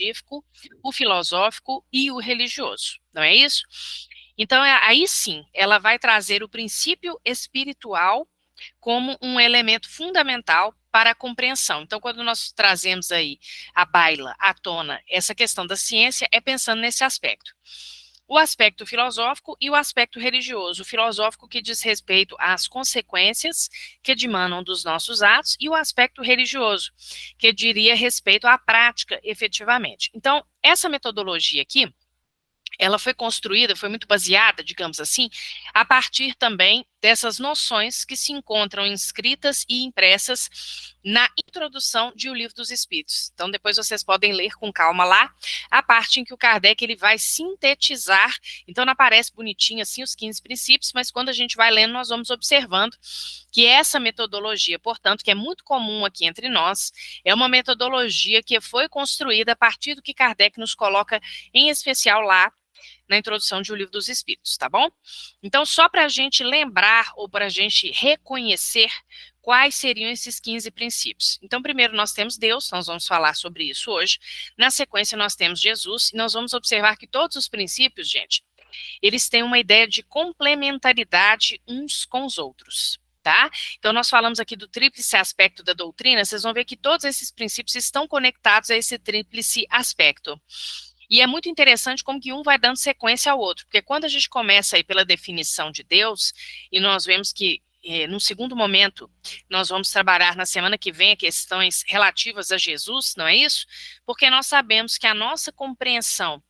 científico, o filosófico e o religioso, não é isso? Então, aí sim, ela vai trazer o princípio espiritual como um elemento fundamental para a compreensão. Então, quando nós trazemos aí à baila, à tona, essa questão da ciência, é pensando nesse aspecto. O aspecto filosófico e o aspecto religioso. O filosófico que diz respeito às consequências que dimanam dos nossos atos, e o aspecto religioso, que diria respeito à prática, efetivamente. Então, essa metodologia aqui, ela foi construída, foi muito baseada, digamos assim, a partir também dessas noções que se encontram inscritas e impressas na introdução de O Livro dos Espíritos. Então, depois vocês podem ler com calma lá, a parte em que o Kardec ele vai sintetizar. Então, não aparece bonitinho assim os 15 princípios, mas quando a gente vai lendo, nós vamos observando que essa metodologia, portanto, que é muito comum aqui entre nós, é uma metodologia que foi construída a partir do que Kardec nos coloca, em especial lá, na introdução de O Livro dos Espíritos, tá bom? Então, só para a gente lembrar ou para a gente reconhecer quais seriam esses 15 princípios. Então, primeiro nós temos Deus, nós vamos falar sobre isso hoje. Na sequência, nós temos Jesus, e nós vamos observar que todos os princípios, gente, eles têm uma ideia de complementaridade uns com os outros. Tá? Então, nós falamos aqui do tríplice aspecto da doutrina, vocês vão ver que todos esses princípios estão conectados a esse tríplice aspecto. E é muito interessante como que um vai dando sequência ao outro, porque quando a gente começa aí pela definição de Deus, e nós vemos que, num segundo momento, nós vamos trabalhar na semana que vem questões relativas a Jesus, não é isso? Porque nós sabemos que a nossa compreensão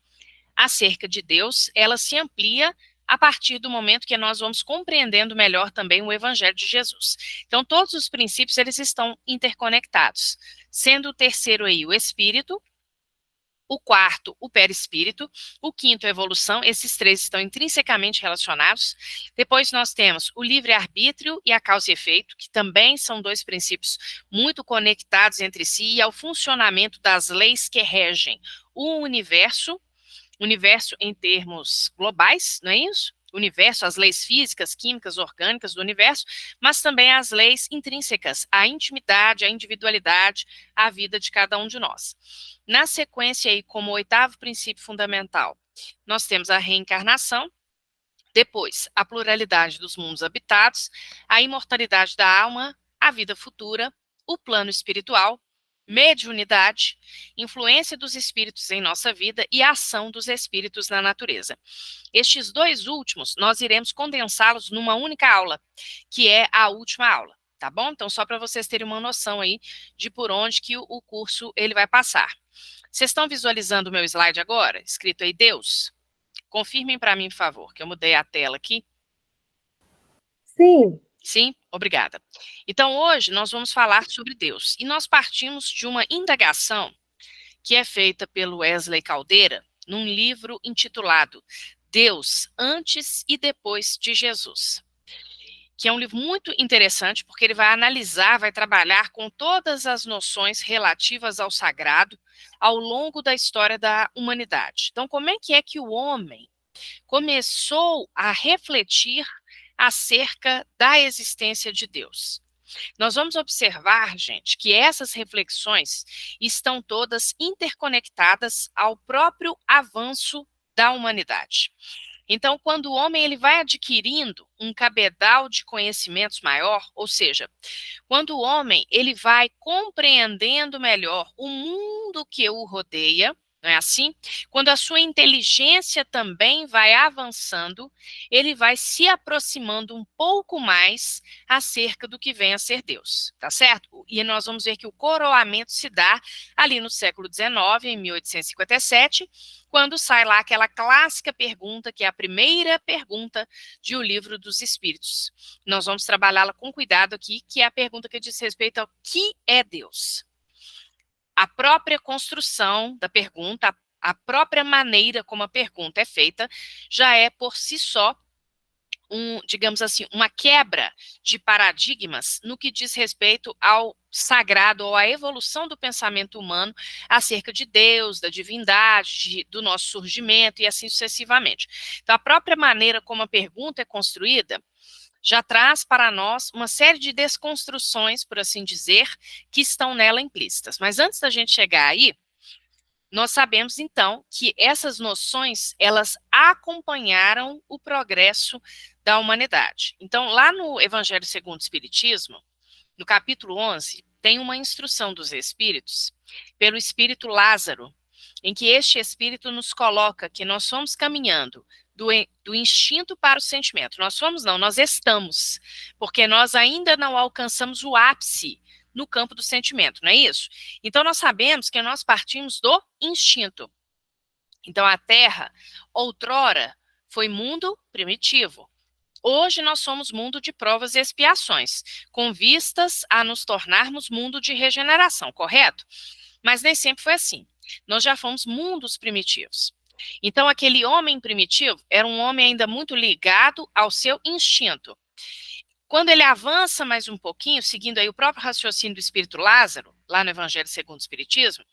acerca de Deus, ela se amplia a partir do momento que nós vamos compreendendo melhor também o Evangelho de Jesus. Então, todos os princípios, eles estão interconectados, sendo o terceiro aí o Espírito, o quarto, o perispírito, o quinto, a evolução, esses três estão intrinsecamente relacionados. Depois nós temos o livre-arbítrio e a causa e efeito, que também são dois princípios muito conectados entre si e ao funcionamento das leis que regem o universo em termos globais, não é isso? Universo, as leis físicas, químicas, orgânicas do universo, mas também as leis intrínsecas, a intimidade, a individualidade, a vida de cada um de nós. Na sequência aí, como oitavo princípio fundamental, nós temos a reencarnação, depois a pluralidade dos mundos habitados, a imortalidade da alma, a vida futura, o plano espiritual, mediunidade, influência dos espíritos em nossa vida e a ação dos espíritos na natureza. Estes dois últimos, nós iremos condensá-los numa única aula, que é a última aula, tá bom? Então, só para vocês terem uma noção aí de por onde que o curso ele vai passar. Vocês estão visualizando o meu slide agora? Escrito aí Deus? Confirmem para mim, por favor, que eu mudei a tela aqui. Sim. Sim? Obrigada. Então, hoje nós vamos falar sobre Deus. E nós partimos de uma indagação que é feita pelo Wesley Caldeira, num livro intitulado Deus antes e depois de Jesus, que é um livro muito interessante, porque ele vai analisar, vai trabalhar com todas as noções relativas ao sagrado ao longo da história da humanidade. Então, como é que o homem começou a refletir acerca da existência de Deus? Nós vamos observar, gente, que essas reflexões estão todas interconectadas ao próprio avanço da humanidade. Então, quando o homem ele vai adquirindo um cabedal de conhecimentos maior, ou seja, quando o homem ele vai compreendendo melhor o mundo que o rodeia, não é assim? Quando a sua inteligência também vai avançando, ele vai se aproximando um pouco mais acerca do que vem a ser Deus, tá certo? E nós vamos ver que o coroamento se dá ali no século XIX, em 1857, quando sai lá aquela clássica pergunta, que é a primeira pergunta de O Livro dos Espíritos. Nós vamos trabalhá-la com cuidado aqui, que é a pergunta que diz respeito ao que é Deus. A própria construção da pergunta, a própria maneira como a pergunta é feita, já é por si só digamos assim, uma quebra de paradigmas no que diz respeito ao sagrado ou à evolução do pensamento humano acerca de Deus, da divindade, do nosso surgimento e assim sucessivamente. Então, a própria maneira como a pergunta é construída já traz para nós uma série de desconstruções, por assim dizer, que estão nela implícitas. Mas antes da gente chegar aí, nós sabemos, então, que essas noções, elas acompanharam o progresso da humanidade. Então, lá no Evangelho segundo o Espiritismo, no capítulo 11, tem uma instrução dos espíritos, pelo espírito Lázaro, em que este espírito nos coloca que nós somos caminhando do instinto para o sentimento. Nós somos não, nós estamos, porque nós ainda não alcançamos o ápice no campo do sentimento, não é isso? Então nós sabemos que nós partimos do instinto. Então a Terra, outrora, foi mundo primitivo. Hoje nós somos mundo de provas e expiações, com vistas a nos tornarmos mundo de regeneração, correto? Mas nem sempre foi assim. Nós já fomos mundos primitivos. Então, aquele homem primitivo era um homem ainda muito ligado ao seu instinto. Quando ele avança mais um pouquinho, seguindo aí o próprio raciocínio do Espírito Lázaro, lá no Evangelho segundo o Espiritismo,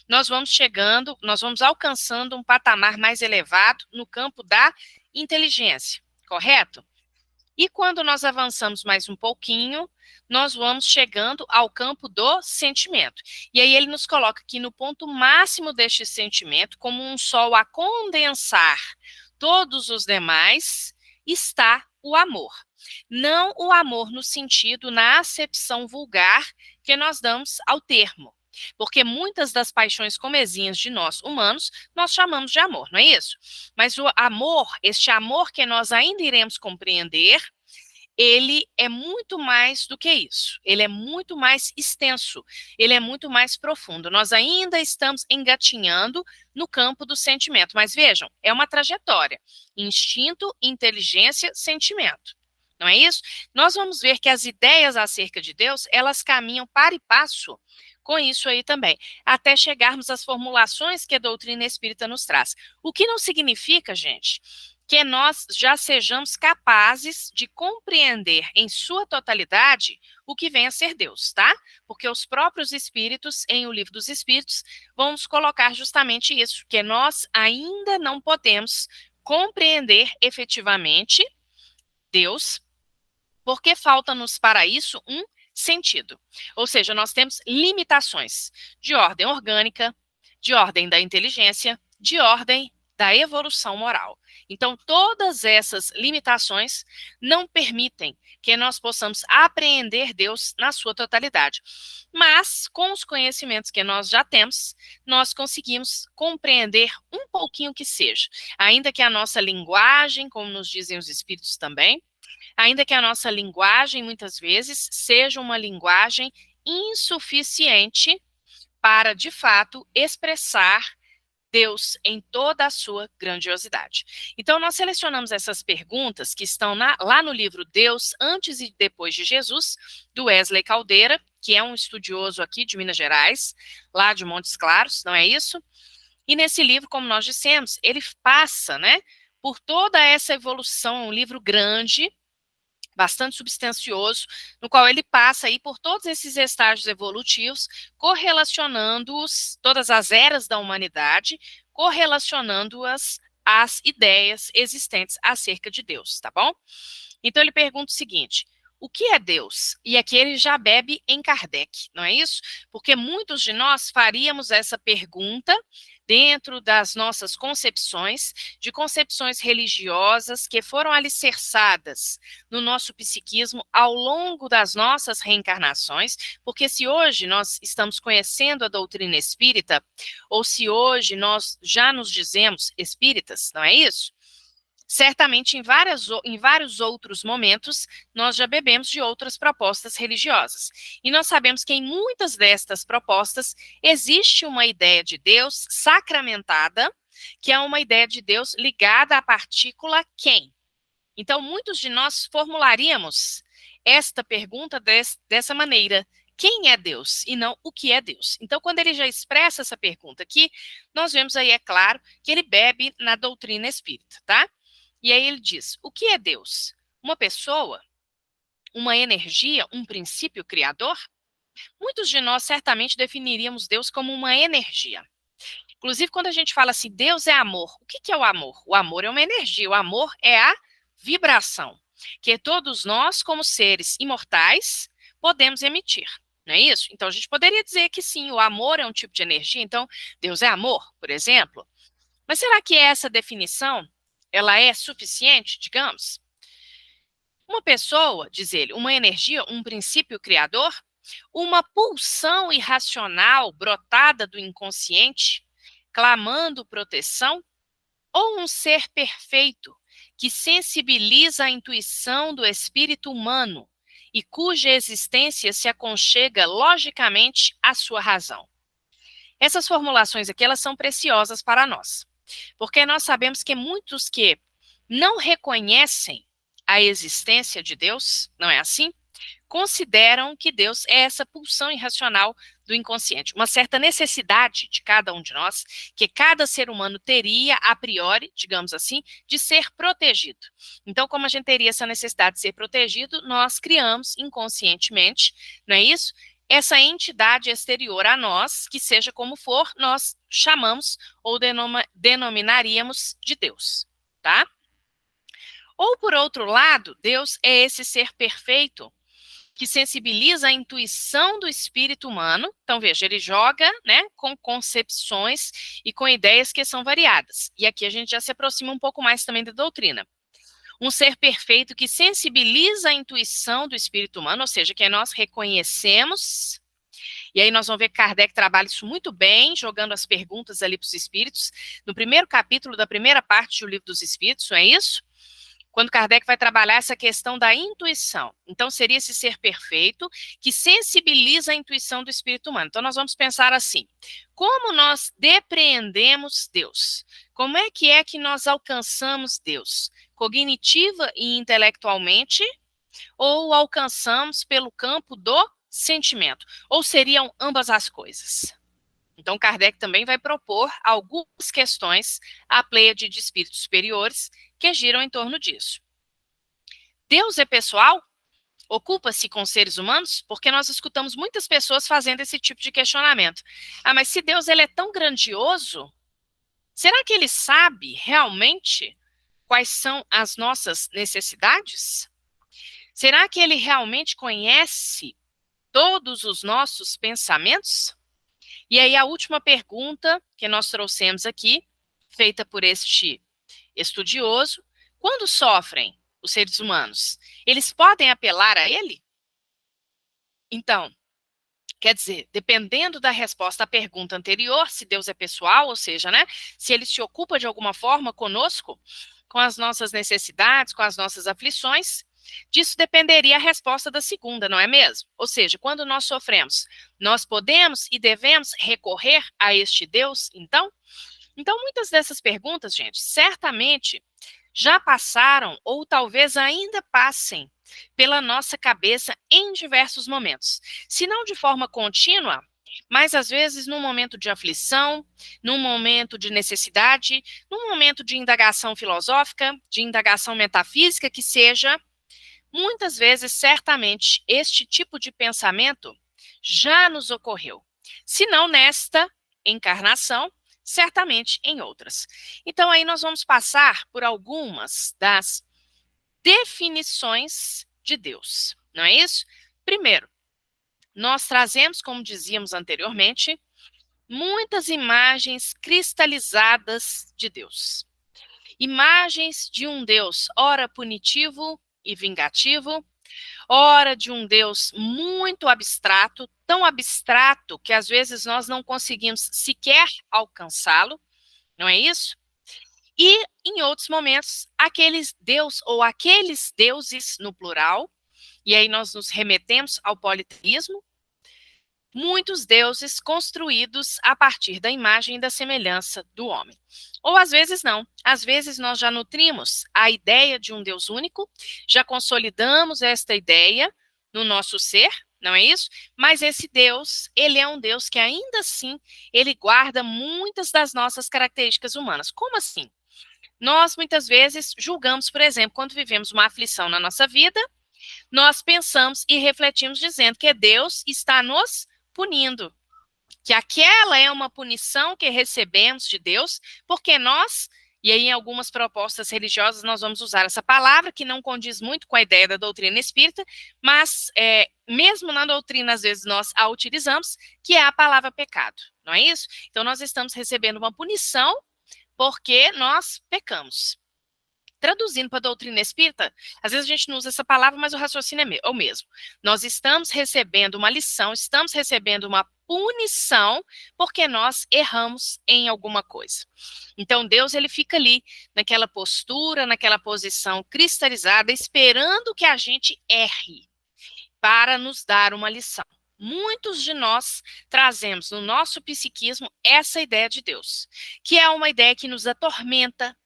nós vamos alcançando um patamar mais elevado no campo da inteligência, correto? E quando nós avançamos mais um pouquinho, nós vamos chegando ao campo do sentimento. E aí ele nos coloca que no ponto máximo deste sentimento, como um sol a condensar todos os demais, está o amor. Não o amor no sentido, na acepção vulgar que nós damos ao termo. Porque muitas das paixões comezinhas de nós humanos, nós chamamos de amor, não é isso? Mas o amor, este amor que nós ainda iremos compreender, ele é muito mais do que isso. Ele é muito mais extenso, ele é muito mais profundo. Nós ainda estamos engatinhando no campo do sentimento, mas vejam, é uma trajetória: instinto, inteligência, sentimento. Não é isso? Nós vamos ver que as ideias acerca de Deus, elas caminham para e passo com isso aí também, até chegarmos às formulações que a doutrina espírita nos traz. O que não significa, gente, que nós já sejamos capazes de compreender em sua totalidade o que vem a ser Deus, tá? Porque os próprios espíritos, em O Livro dos Espíritos, vão nos colocar justamente isso, que nós ainda não podemos compreender efetivamente Deus, porque falta-nos para isso um sentido. Ou seja, nós temos limitações de ordem orgânica, de ordem da inteligência, de ordem da evolução moral. Então, todas essas limitações não permitem que nós possamos apreender Deus na sua totalidade. Mas, com os conhecimentos que nós já temos, nós conseguimos compreender um pouquinho que seja. Ainda que a nossa linguagem, como nos dizem os espíritos também, ainda que a nossa linguagem, muitas vezes, seja uma linguagem insuficiente para, de fato, expressar Deus em toda a sua grandiosidade. Então, nós selecionamos essas perguntas que estão lá no livro Deus Antes e Depois de Jesus, do Wesley Caldeira, que é um estudioso aqui de Minas Gerais, lá de Montes Claros, não é isso? E nesse livro, como nós dissemos, ele passa, né, por toda essa evolução, um livro grande, bastante substancioso, no qual ele passa aí por todos esses estágios evolutivos, correlacionando-os, todas as eras da humanidade, correlacionando-as às ideias existentes acerca de Deus, tá bom? Então ele pergunta o seguinte: o que é Deus? E aqui ele já bebe em Kardec, não é isso? Porque muitos de nós faríamos essa pergunta dentro das nossas concepções, de concepções religiosas que foram alicerçadas no nosso psiquismo ao longo das nossas reencarnações, porque se hoje nós estamos conhecendo a doutrina espírita, ou se hoje nós já nos dizemos espíritas, não é isso? Certamente, em vários outros momentos, nós já bebemos de outras propostas religiosas. E nós sabemos que em muitas destas propostas existe uma ideia de Deus sacramentada, que é uma ideia de Deus ligada à partícula quem. Então, muitos de nós formularíamos esta pergunta dessa maneira: quem é Deus? E não o que é Deus. Então, quando ele já expressa essa pergunta aqui, nós vemos aí, é claro, que ele bebe na doutrina espírita, tá? E aí ele diz: o que é Deus? Uma pessoa? Uma energia? Um princípio criador? Muitos de nós certamente definiríamos Deus como uma energia. Inclusive, quando a gente fala assim, Deus é amor, o que é o amor? O amor é uma energia, o amor é a vibração que todos nós, como seres imortais, podemos emitir. Não é isso? Então, a gente poderia dizer que sim, o amor é um tipo de energia, então Deus é amor, por exemplo. Mas será que essa definição, ela é suficiente, digamos? Uma pessoa, diz ele, uma energia, um princípio criador, uma pulsão irracional brotada do inconsciente, clamando proteção, ou um ser perfeito que sensibiliza a intuição do espírito humano e cuja existência se aconchega logicamente à sua razão. Essas formulações aqui, elas são preciosas para nós, porque nós sabemos que muitos que não reconhecem a existência de Deus, não é assim? Consideram que Deus é essa pulsão irracional do inconsciente, uma certa necessidade de cada um de nós, que cada ser humano teria, a priori, digamos assim, de ser protegido. Então, como a gente teria essa necessidade de ser protegido, nós criamos inconscientemente, não é isso? Essa entidade exterior a nós, que seja como for, nós chamamos ou denominaríamos de Deus, tá? Ou, por outro lado, Deus é esse ser perfeito que sensibiliza a intuição do espírito humano. Então, veja, ele joga, né, com concepções e com ideias que são variadas. E aqui a gente já se aproxima um pouco mais também da doutrina. Um ser perfeito que sensibiliza a intuição do espírito humano, ou seja, que nós reconhecemos. E aí nós vamos ver que Kardec trabalha isso muito bem, jogando as perguntas ali para os espíritos. No primeiro capítulo da primeira parte do Livro dos Espíritos, não é isso? Quando Kardec vai trabalhar essa questão da intuição. Então, seria esse ser perfeito que sensibiliza a intuição do espírito humano. Então, nós vamos pensar assim: como nós depreendemos Deus? Como é que nós alcançamos Deus? Cognitiva e intelectualmente, ou alcançamos pelo campo do sentimento? Ou seriam ambas as coisas? Então, Kardec também vai propor algumas questões à pleiade de espíritos superiores que giram em torno disso. Deus é pessoal? Ocupa-se com seres humanos? Porque nós escutamos muitas pessoas fazendo esse tipo de questionamento. Ah, mas se Deus ele é tão grandioso, será que ele sabe realmente quais são as nossas necessidades? Será que ele realmente conhece todos os nossos pensamentos? E aí a última pergunta que nós trouxemos aqui, feita por este estudioso: quando sofrem os seres humanos, eles podem apelar a ele? Então, quer dizer, dependendo da resposta à pergunta anterior, se Deus é pessoal, ou seja, né, se ele se ocupa de alguma forma conosco, com as nossas necessidades, com as nossas aflições, disso dependeria a resposta da segunda, não é mesmo? Ou seja, quando nós sofremos, nós podemos e devemos recorrer a este Deus, então? Então, muitas dessas perguntas, gente, certamente já passaram ou talvez ainda passem pela nossa cabeça em diversos momentos. Se não de forma contínua, mas às vezes num momento de aflição, num momento de necessidade, num momento de indagação filosófica, de indagação metafísica, que seja, muitas vezes, certamente, este tipo de pensamento já nos ocorreu. Se não nesta encarnação, certamente em outras. Então, aí nós vamos passar por algumas das definições de Deus, não é isso? Primeiro, nós trazemos, como dizíamos anteriormente, muitas imagens cristalizadas de Deus. Imagens de um Deus, ora punitivo e vingativo, ora de um Deus muito abstrato, tão abstrato que às vezes nós não conseguimos sequer alcançá-lo, não é isso? E, em outros momentos, aqueles Deus ou aqueles deuses no plural, e aí nós nos remetemos ao politeísmo, muitos deuses construídos a partir da imagem e da semelhança do homem. Ou às vezes não, às vezes nós já nutrimos a ideia de um Deus único, já consolidamos esta ideia no nosso ser, não é isso? Mas esse Deus, ele é um Deus que ainda assim, ele guarda muitas das nossas características humanas. Como assim? Nós muitas vezes julgamos, por exemplo, quando vivemos uma aflição na nossa vida, nós pensamos e refletimos dizendo que Deus está nos punindo, que aquela é uma punição que recebemos de Deus, porque nós E aí, em algumas propostas religiosas, nós vamos usar essa palavra, que não condiz muito com a ideia da doutrina espírita, mas mesmo na doutrina, às vezes, nós a utilizamos, que é a palavra pecado, não é isso? Então, nós estamos recebendo uma punição porque nós pecamos. Traduzindo para a doutrina espírita, às vezes a gente não usa essa palavra, mas o raciocínio é o mesmo. Nós estamos recebendo uma lição, estamos recebendo uma punição porque nós erramos em alguma coisa. Então Deus, ele fica ali naquela postura, naquela posição cristalizada, esperando que a gente erre para nos dar uma lição. Muitos de nós trazemos no nosso psiquismo essa ideia de Deus, que é uma ideia que nos atormenta,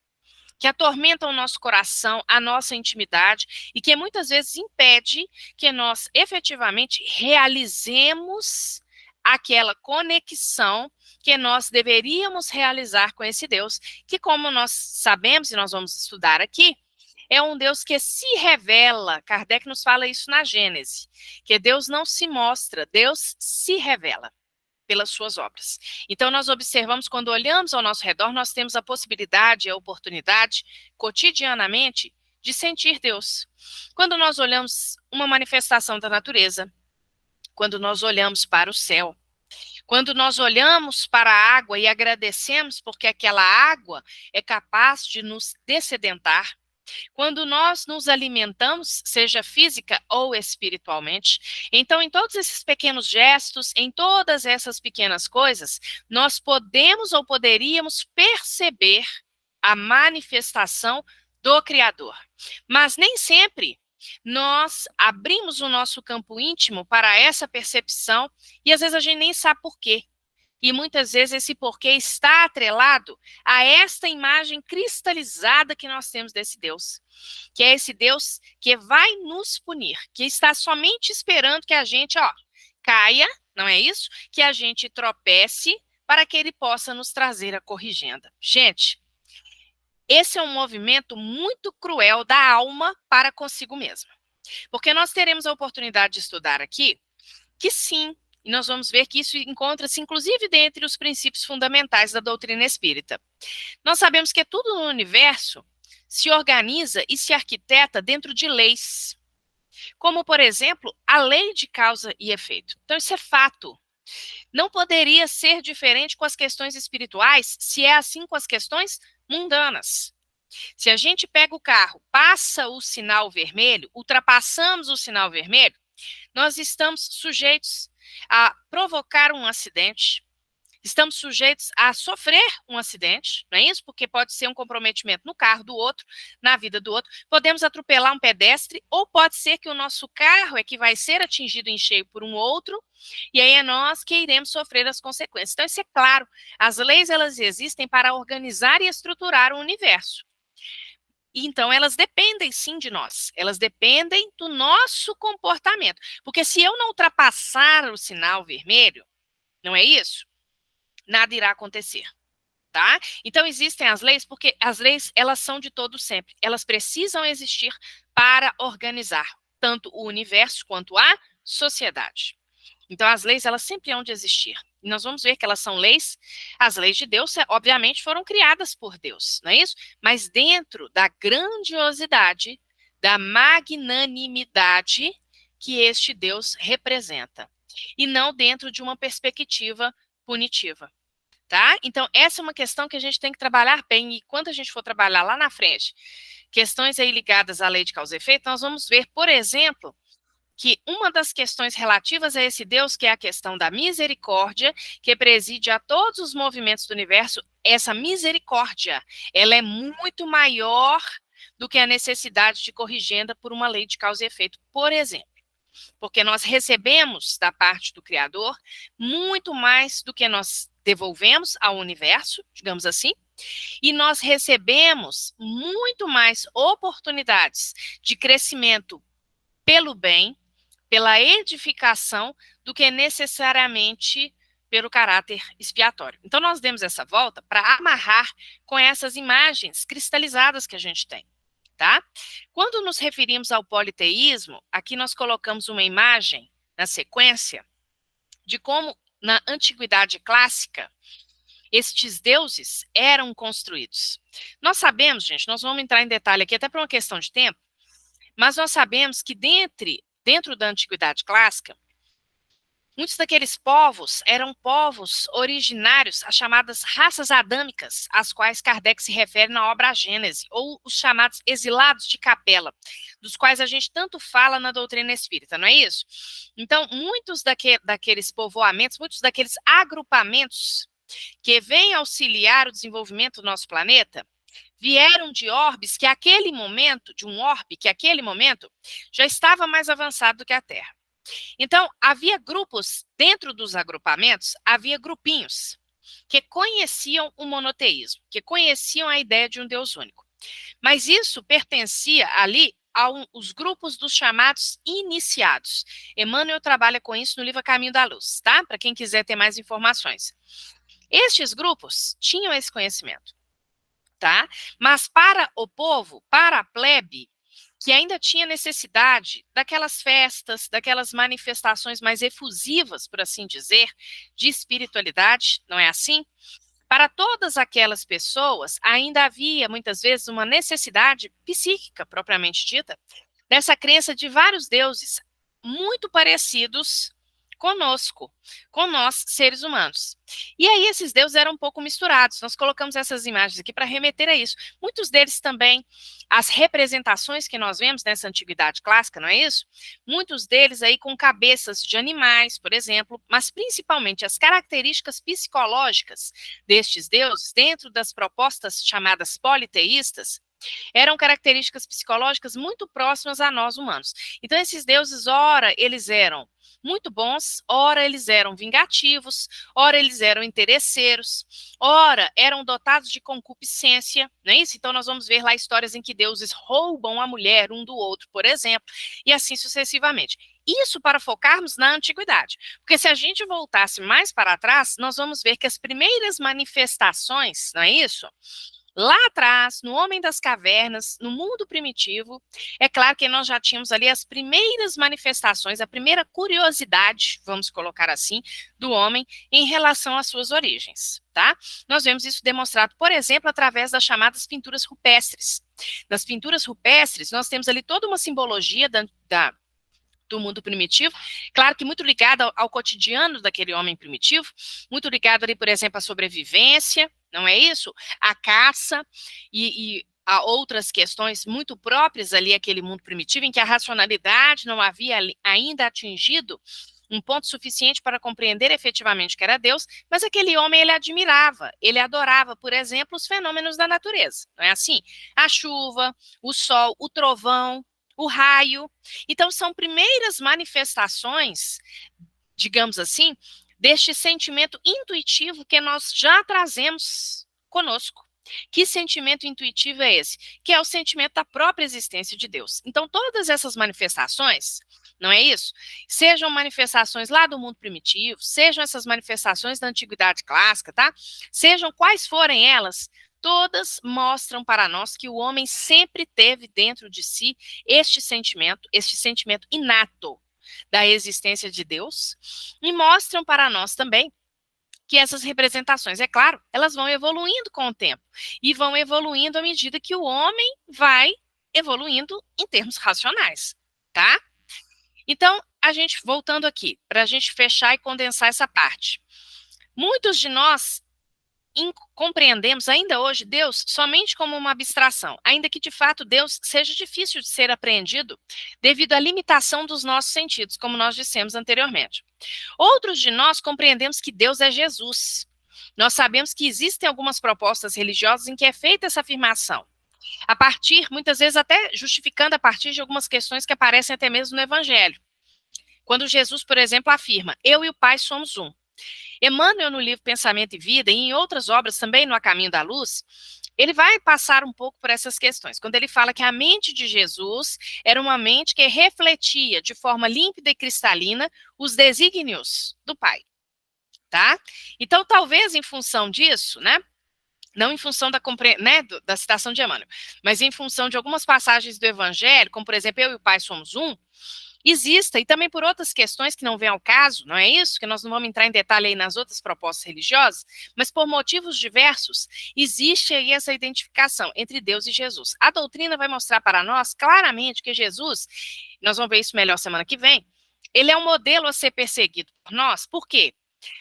que atormentam o nosso coração, a nossa intimidade, e que muitas vezes impede que nós efetivamente realizemos aquela conexão que nós deveríamos realizar com esse Deus, que, como nós sabemos, e nós vamos estudar aqui, é um Deus que se revela. Kardec nos fala isso na Gênese, que Deus não se mostra, Deus se revela pelas suas obras. Então, nós observamos, quando olhamos ao nosso redor, nós temos a possibilidade, a oportunidade, cotidianamente, de sentir Deus. Quando nós olhamos uma manifestação da natureza, quando nós olhamos para o céu, quando nós olhamos para a água e agradecemos porque aquela água é capaz de nos dessedentar, quando nós nos alimentamos, seja física ou espiritualmente, então em todos esses pequenos gestos, em todas essas pequenas coisas, nós podemos ou poderíamos perceber a manifestação do Criador. Mas nem sempre nós abrimos o nosso campo íntimo para essa percepção e às vezes a gente nem sabe por quê. E muitas vezes esse porquê está atrelado a esta imagem cristalizada que nós temos desse Deus, que é esse Deus que vai nos punir, que está somente esperando que a gente, caia, não é isso? Que a gente tropece para que ele possa nos trazer a corrigenda. Gente, esse é um movimento muito cruel da alma para consigo mesma. Porque nós teremos a oportunidade de estudar aqui que sim, e nós vamos ver que isso encontra-se, inclusive, dentre os princípios fundamentais da doutrina espírita. Nós sabemos que tudo no universo se organiza e se arquiteta dentro de leis, como, por exemplo, a lei de causa e efeito. Então, isso é fato. Não poderia ser diferente com as questões espirituais, se é assim com as questões mundanas. Se a gente pega o carro, passa o sinal vermelho, ultrapassamos o sinal vermelho, nós estamos sujeitos a provocar um acidente, estamos sujeitos a sofrer um acidente, não é isso? Porque pode ser um comprometimento no carro do outro, na vida do outro, podemos atropelar um pedestre, ou pode ser que o nosso carro é que vai ser atingido em cheio por um outro, e aí é nós que iremos sofrer as consequências. Então, isso é claro, as leis, elas existem para organizar e estruturar o universo. Então, elas dependem sim de nós, elas dependem do nosso comportamento. Porque se eu não ultrapassar o sinal vermelho, não é isso? Nada irá acontecer, tá? Então, existem as leis, porque as leis, elas são de todo sempre. Elas precisam existir para organizar tanto o universo quanto a sociedade. Então, as leis, elas sempre hão de existir. E nós vamos ver que elas são leis, as leis de Deus, obviamente, foram criadas por Deus, não é isso? Mas dentro da grandiosidade, da magnanimidade que este Deus representa. E não dentro de uma perspectiva punitiva, tá? Então, essa é uma questão que a gente tem que trabalhar bem. E quando a gente for trabalhar lá na frente, questões aí ligadas à lei de causa e efeito, nós vamos ver, por exemplo, que uma das questões relativas a esse Deus, que é a questão da misericórdia, que preside a todos os movimentos do universo, essa misericórdia, ela é muito maior do que a necessidade de corrigenda por uma lei de causa e efeito, por exemplo. Porque nós recebemos da parte do Criador muito mais do que nós devolvemos ao universo, digamos assim, e nós recebemos muito mais oportunidades de crescimento pelo bem, pela edificação, do que necessariamente pelo caráter expiatório. Então, nós demos essa volta para amarrar com essas imagens cristalizadas que a gente tem, tá? Quando nos referimos ao politeísmo, aqui nós colocamos uma imagem na sequência de como, na antiguidade clássica, estes deuses eram construídos? Nós sabemos, gente, nós vamos entrar em detalhe aqui até por uma questão de tempo, mas nós sabemos que dentro da Antiguidade Clássica, muitos daqueles povos eram povos originários, as chamadas raças adâmicas, às quais Kardec se refere na obra A Gênese, ou os chamados exilados de Capela, dos quais a gente tanto fala na doutrina espírita, não é isso? Então, muitos daqueles povoamentos, muitos daqueles agrupamentos que vêm auxiliar o desenvolvimento do nosso planeta, vieram de orbes que aquele momento, de um orbe que aquele momento já estava mais avançado do que a Terra. Então, havia grupos, dentro dos agrupamentos, havia grupinhos que conheciam o monoteísmo, que conheciam a ideia de um Deus único. Mas isso pertencia ali aos grupos dos chamados iniciados. Emmanuel trabalha com isso no livro Caminho da Luz, tá? Para quem quiser ter mais informações. Estes grupos tinham esse conhecimento, tá? Mas para o povo, para a plebe, que ainda tinha necessidade daquelas festas, daquelas manifestações mais efusivas, por assim dizer, de espiritualidade, não é assim? Para todas aquelas pessoas, ainda havia, muitas vezes, uma necessidade psíquica, propriamente dita, dessa crença de vários deuses muito parecidos conosco, com nós, seres humanos. E aí esses deuses eram um pouco misturados. Nós colocamos essas imagens aqui para remeter a isso. Muitos deles também, as representações que nós vemos nessa antiguidade clássica, não é isso? Muitos deles aí com cabeças de animais, por exemplo, mas principalmente as características psicológicas destes deuses, dentro das propostas chamadas politeístas, eram características psicológicas muito próximas a nós humanos. Então, esses deuses, ora, eles eram muito bons, ora, eles eram vingativos, ora, eles eram interesseiros, ora, eram dotados de concupiscência, não é isso? Então, nós vamos ver lá histórias em que deuses roubam a mulher um do outro, por exemplo, e assim sucessivamente. Isso para focarmos na antiguidade, porque se a gente voltasse mais para trás, nós vamos ver que as primeiras manifestações, não é isso? Lá atrás, no Homem das Cavernas, no mundo primitivo, é claro que nós já tínhamos ali as primeiras manifestações, a primeira curiosidade, vamos colocar assim, do homem em relação às suas origens, tá? Nós vemos isso demonstrado, por exemplo, através das chamadas pinturas rupestres. Nas pinturas rupestres, nós temos ali toda uma simbologia do mundo primitivo, claro que muito ligado ao cotidiano daquele homem primitivo, muito ligado ali, por exemplo, à sobrevivência, não é isso? A caça e a outras questões muito próprias ali àquele mundo primitivo, em que a racionalidade não havia ainda atingido um ponto suficiente para compreender efetivamente o que era Deus, mas aquele homem ele admirava, ele adorava, por exemplo, os fenômenos da natureza, não é assim? A chuva, o sol, o trovão, o raio. Então, são primeiras manifestações, digamos assim, deste sentimento intuitivo que nós já trazemos conosco. Que sentimento intuitivo é esse? Que é o sentimento da própria existência de Deus. Então, todas essas manifestações, não é isso? Sejam manifestações lá do mundo primitivo, sejam essas manifestações da antiguidade clássica, tá? Sejam quais forem elas, todas mostram para nós que o homem sempre teve dentro de si este sentimento inato da existência de Deus, e mostram para nós também que essas representações, é claro, elas vão evoluindo com o tempo, e vão evoluindo à medida que o homem vai evoluindo em termos racionais, tá? Então, a gente, voltando aqui, para a gente fechar e condensar essa parte, muitos de nós compreendemos ainda hoje Deus somente como uma abstração, ainda que de fato Deus seja difícil de ser apreendido devido à limitação dos nossos sentidos, como nós dissemos anteriormente. Outros de nós compreendemos que Deus é Jesus. Nós sabemos que existem algumas propostas religiosas em que é feita essa afirmação, a partir, muitas vezes até justificando a partir de algumas questões que aparecem até mesmo no Evangelho. Quando Jesus, por exemplo, afirma, eu e o Pai somos um. Emmanuel, no livro Pensamento e Vida, e em outras obras também no A Caminho da Luz, ele vai passar um pouco por essas questões, quando ele fala que a mente de Jesus era uma mente que refletia de forma límpida e cristalina os desígnios do Pai, tá? Então, talvez em função disso, né, não em função da citação de Emmanuel, mas em função de algumas passagens do Evangelho, como por exemplo, eu e o Pai somos um, exista, e também por outras questões que não vêm ao caso, não é isso? Que nós não vamos entrar em detalhe aí nas outras propostas religiosas, mas por motivos diversos, existe aí essa identificação entre Deus e Jesus. A doutrina vai mostrar para nós claramente que Jesus, nós vamos ver isso melhor semana que vem, ele é um modelo a ser perseguido por nós. Por quê?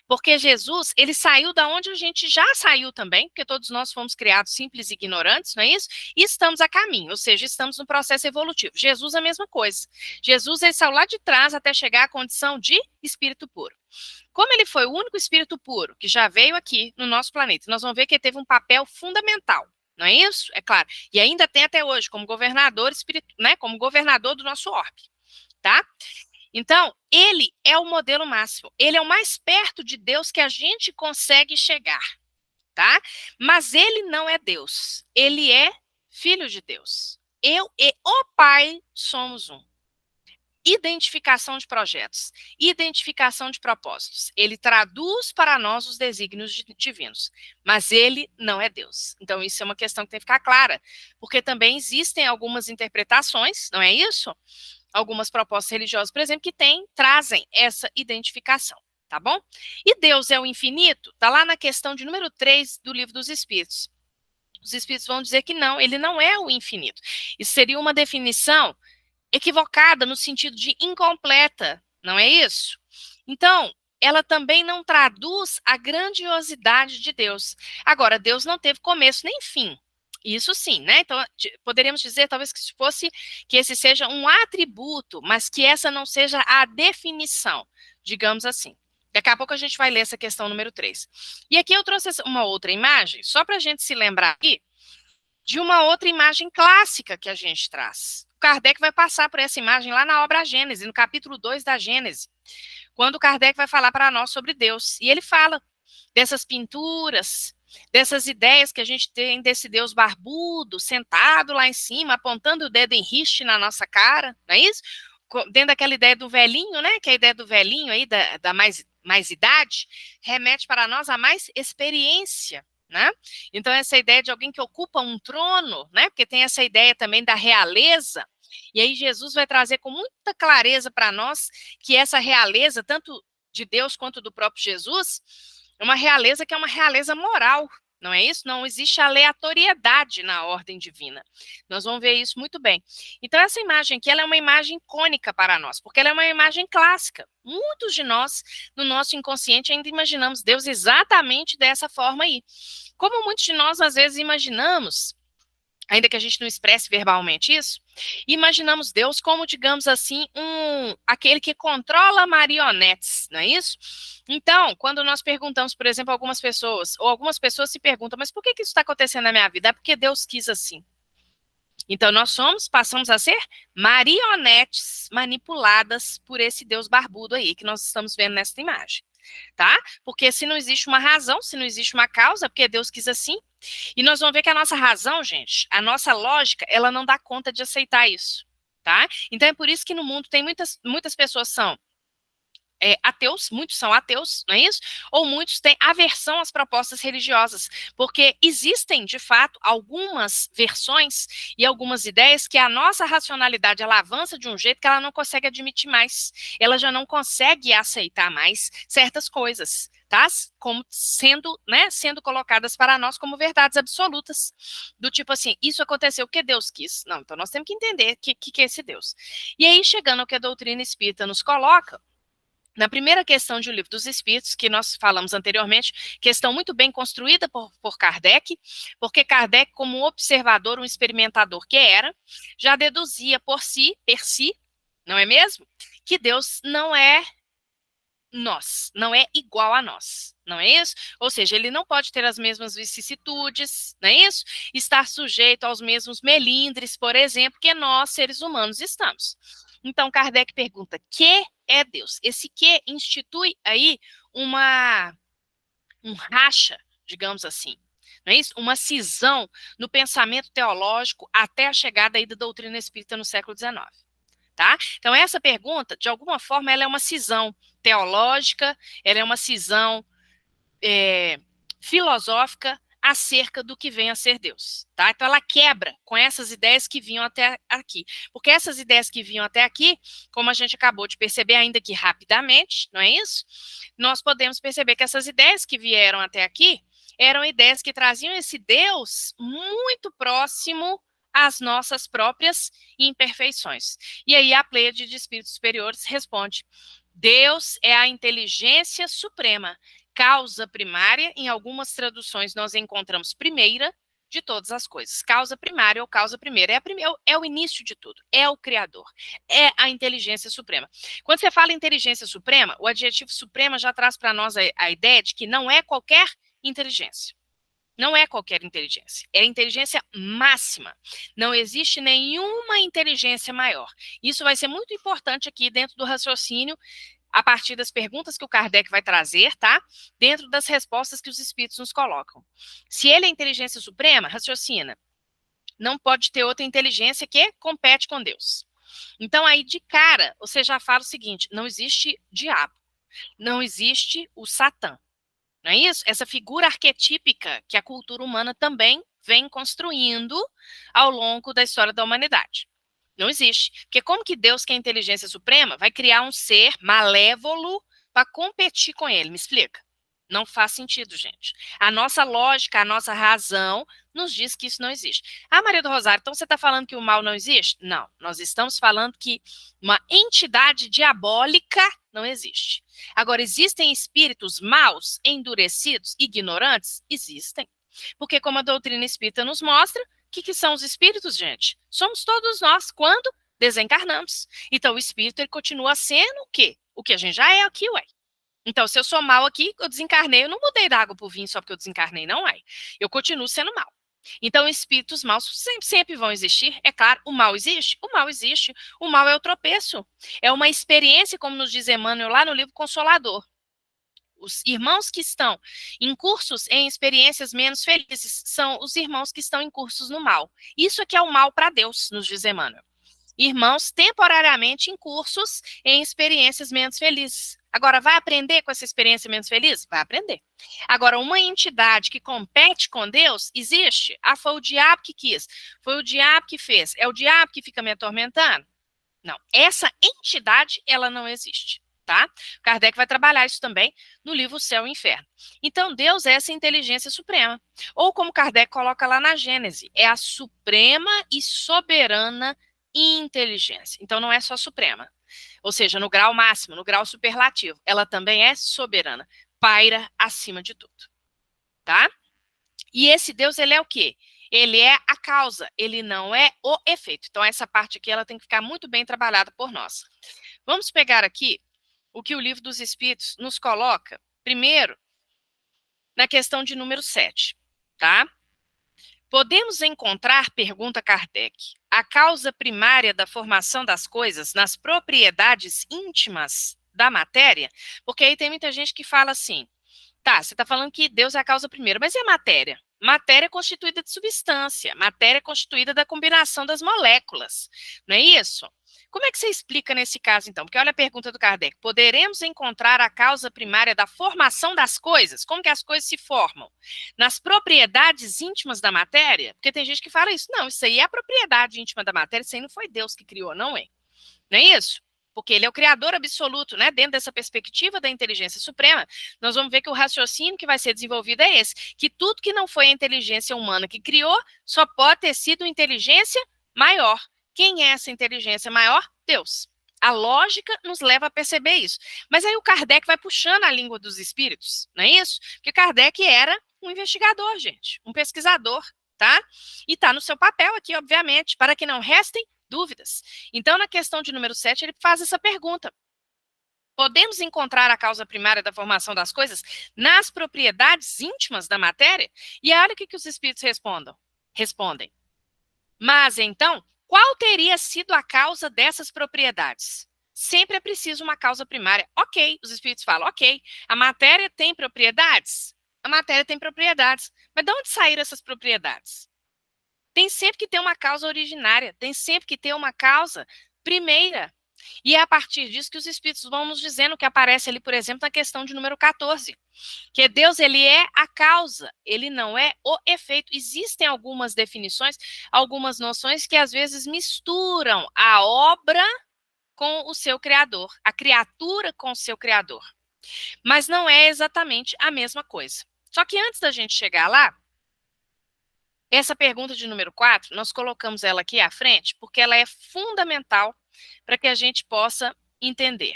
Porque Jesus, ele saiu da onde a gente já saiu também, porque todos nós fomos criados simples e ignorantes, não é isso? E estamos a caminho, ou seja, estamos no processo evolutivo. Jesus é a mesma coisa. Jesus, ele saiu lá de trás até chegar à condição de espírito puro. Como ele foi o único espírito puro que já veio aqui no nosso planeta, nós vamos ver que ele teve um papel fundamental, não é isso? É claro. E ainda tem até hoje como governador espírito, né? Como governador do nosso orbe, tá? Então, ele é o modelo máximo. Ele é o mais perto de Deus que a gente consegue chegar, tá? Mas ele não é Deus. Ele é filho de Deus. Eu e o Pai somos um. Identificação de projetos, identificação de propósitos. Ele traduz para nós os desígnios divinos, mas ele não é Deus. Então, isso é uma questão que tem que ficar clara, porque também existem algumas interpretações, não é isso? Algumas propostas religiosas, por exemplo, que trazem essa identificação, tá bom? E Deus é o infinito? Está lá na questão de número 3 do Livro dos Espíritos. Os Espíritos vão dizer que não, ele não é o infinito. Isso seria uma definição equivocada no sentido de incompleta, não é isso? Então, ela também não traduz a grandiosidade de Deus. Agora, Deus não teve começo nem fim. Isso sim, né? Então, poderíamos dizer, talvez, que esse seja um atributo, mas que essa não seja a definição, digamos assim. Daqui a pouco a gente vai ler essa questão número 3. E aqui eu trouxe uma outra imagem, só para a gente se lembrar aqui, de uma outra imagem clássica que a gente traz. Kardec vai passar por essa imagem lá na obra Gênese, no capítulo 2 da Gênese, quando Kardec vai falar para nós sobre Deus. E ele fala dessas pinturas, dessas ideias que a gente tem desse Deus barbudo, sentado lá em cima, apontando o dedo em riste na nossa cara, não é isso? Dentro daquela ideia do velhinho, né? Que é a ideia do velhinho aí, da mais idade, remete para nós a mais experiência, né? Então, essa ideia de alguém que ocupa um trono, né? Porque tem essa ideia também da realeza, e aí Jesus vai trazer com muita clareza para nós que essa realeza, tanto de Deus quanto do próprio Jesus, é uma realeza que é uma realeza moral, não é isso? Não existe aleatoriedade na ordem divina. Nós vamos ver isso muito bem. Então, essa imagem aqui, ela é uma imagem icônica para nós, porque ela é uma imagem clássica. Muitos de nós, no nosso inconsciente, ainda imaginamos Deus exatamente dessa forma aí. Como muitos de nós, às vezes, imaginamos, ainda que a gente não expresse verbalmente isso, imaginamos Deus como, digamos assim, aquele que controla marionetes, não é isso? Então, quando nós perguntamos, por exemplo, a algumas pessoas, ou algumas pessoas se perguntam, mas por que isso está acontecendo na minha vida? É porque Deus quis assim. Então, passamos a ser marionetes manipuladas por esse Deus barbudo aí, que nós estamos vendo nessa imagem, tá? Porque se não existe uma razão, se não existe uma causa, porque Deus quis assim, e nós vamos ver que a nossa razão, gente, a nossa lógica, ela não dá conta de aceitar isso, tá? Então, é por isso que no mundo tem muitas pessoas são ateus, muitos são ateus, não é isso? Ou muitos têm aversão às propostas religiosas, porque existem, de fato, algumas versões e algumas ideias que a nossa racionalidade, ela avança de um jeito que ela não consegue admitir mais, ela já não consegue aceitar mais certas coisas, tá? Como sendo colocadas para nós como verdades absolutas, do tipo assim, isso aconteceu porque Deus quis. Não, então nós temos que entender o que é esse Deus. E aí, chegando ao que a doutrina espírita nos coloca, na primeira questão de O Livro dos Espíritos, que nós falamos anteriormente, questão muito bem construída por Kardec, porque Kardec, como um observador, um experimentador que era, já deduzia per si, não é mesmo? Que Deus não é nós, não é igual a nós, não é isso? Ou seja, ele não pode ter as mesmas vicissitudes, não é isso? Estar sujeito aos mesmos melindres, por exemplo, que nós, seres humanos, estamos. Então, Kardec pergunta, que é Deus? Esse que institui aí um racha, digamos assim, não é isso? Uma cisão no pensamento teológico até a chegada aí da doutrina espírita no século XIX. Tá? Então, essa pergunta, de alguma forma, ela é uma cisão teológica, ela é uma cisão filosófica acerca do que vem a ser Deus, tá? Então ela quebra com essas ideias que vinham até aqui, porque essas ideias que vinham até aqui, como a gente acabou de perceber, ainda que rapidamente, não é isso? Nós podemos perceber que essas ideias que vieram até aqui eram ideias que traziam esse Deus muito próximo às nossas próprias imperfeições. E aí a Pleiade de espíritos superiores responde: Deus é a inteligência suprema, causa primária. Em algumas traduções nós encontramos primeira de todas as coisas. Causa primária ou causa primeira é o início de tudo, é o Criador, é a inteligência suprema. Quando você fala inteligência suprema, o adjetivo suprema já traz para nós a ideia de que não é qualquer inteligência. Não é qualquer inteligência, é a inteligência máxima. Não existe nenhuma inteligência maior. Isso vai ser muito importante aqui dentro do raciocínio, a partir das perguntas que o Kardec vai trazer, tá? Dentro das respostas que os espíritos nos colocam. Se ele é a inteligência suprema, raciocina, não pode ter outra inteligência que compete com Deus. Então aí de cara, você já fala o seguinte: não existe diabo, não existe o Satã. Não é isso? Essa figura arquetípica que a cultura humana também vem construindo ao longo da história da humanidade. Não existe. Porque como que Deus, que é a inteligência suprema, vai criar um ser malévolo para competir com ele? Me explica. Não faz sentido, gente. A nossa lógica, a nossa razão nos diz que isso não existe. Ah, Maria do Rosário, então você está falando que o mal não existe? Não, nós estamos falando que uma entidade diabólica não existe. Agora, existem espíritos maus, endurecidos, ignorantes? Existem. Porque como a doutrina espírita nos mostra, o que são os espíritos, gente? Somos todos nós, quando desencarnamos. Então, o espírito ele continua sendo o quê? O que a gente já é aqui, ué. Então, se eu sou mal aqui, eu desencarnei, eu não mudei da água para o vinho só porque eu desencarnei, não é. Eu continuo sendo mal. Então, espíritos maus sempre vão existir. É claro, o mal existe? O mal existe. O mal é o tropeço. É uma experiência, como nos diz Emmanuel lá no livro Consolador. Os irmãos que estão em cursos em experiências menos felizes são os irmãos que estão em cursos no mal. Isso é que é o mal para Deus, nos diz Emmanuel. Irmãos temporariamente em cursos em experiências menos felizes. Agora, vai aprender com essa experiência menos feliz? Vai aprender. Agora, uma entidade que compete com Deus existe? Ah, foi o diabo que quis. Foi o diabo que fez. É o diabo que fica me atormentando? Não. Essa entidade, ela não existe. Tá? Kardec vai trabalhar isso também no livro Céu e Inferno. Então, Deus é essa inteligência suprema. Ou como Kardec coloca lá na Gênese, é a suprema e soberana inteligência. Então, não é só suprema. Ou seja, no grau máximo, no grau superlativo. Ela também é soberana, paira acima de tudo. Tá? E esse Deus, ele é o quê? Ele é a causa, ele não é o efeito. Então, essa parte aqui, ela tem que ficar muito bem trabalhada por nós. Vamos pegar aqui o que o Livro dos Espíritos nos coloca, primeiro, na questão de número 7, tá? Podemos encontrar, pergunta Kardec, a causa primária da formação das coisas nas propriedades íntimas da matéria? Porque aí tem muita gente que fala assim, tá, você está falando que Deus é a causa primeira, mas e a matéria? Matéria é constituída de substância, matéria é constituída da combinação das moléculas, não é isso? Como é que você explica nesse caso, então? Porque olha a pergunta do Kardec. Poderemos encontrar a causa primária da formação das coisas? Como que as coisas se formam? Nas propriedades íntimas da matéria? Porque tem gente que fala isso. Não, isso aí é a propriedade íntima da matéria, isso aí não foi Deus que criou, não é? Não é isso? Porque ele é o criador absoluto, né? Dentro dessa perspectiva da inteligência suprema, nós vamos ver que o raciocínio que vai ser desenvolvido é esse, que tudo que não foi a inteligência humana que criou, só pode ter sido inteligência maior. Quem é essa inteligência maior? Deus. A lógica nos leva a perceber isso. Mas aí o Kardec vai puxando a língua dos espíritos, não é isso? Porque Kardec era um investigador, gente, um pesquisador, tá? E está no seu papel aqui, obviamente, para que não restem dúvidas. Então, na questão de número 7, ele faz essa pergunta. Podemos encontrar a causa primária da formação das coisas nas propriedades íntimas da matéria? E olha o que os espíritos respondem. Mas, então, qual teria sido a causa dessas propriedades? Sempre é preciso uma causa primária. Ok, os espíritos falam, ok, a matéria tem propriedades? A matéria tem propriedades. Mas de onde saíram essas propriedades? Tem sempre que ter uma causa originária, tem sempre que ter uma causa primeira. E é a partir disso que os espíritos vão nos dizendo, que aparece ali, por exemplo, na questão de número 14, que Deus, ele é a causa, ele não é o efeito. Existem algumas definições, algumas noções que às vezes misturam a obra com o seu criador, a criatura com o seu criador. Mas não é exatamente a mesma coisa. Só que antes da gente chegar lá, essa pergunta de número 4, nós colocamos ela aqui à frente, porque ela é fundamental para que a gente possa entender.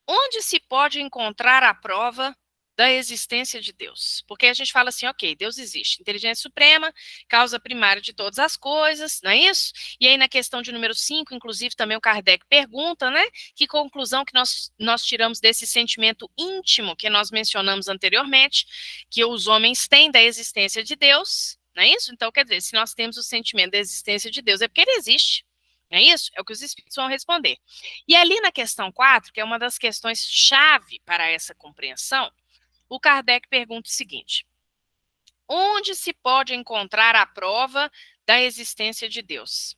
Onde se pode encontrar a prova da existência de Deus? Porque a gente fala assim, ok, Deus existe, inteligência suprema, causa primária de todas as coisas, não é isso? E aí na questão de número 5, inclusive também o Kardec pergunta, né, que conclusão que nós tiramos desse sentimento íntimo que nós mencionamos anteriormente, que os homens têm da existência de Deus, não é isso? Então, quer dizer, se nós temos o sentimento da existência de Deus, é porque ele existe. Não é isso? É o que os espíritos vão responder. E ali na questão 4, que é uma das questões chave para essa compreensão, o Kardec pergunta o seguinte: onde se pode encontrar a prova da existência de Deus?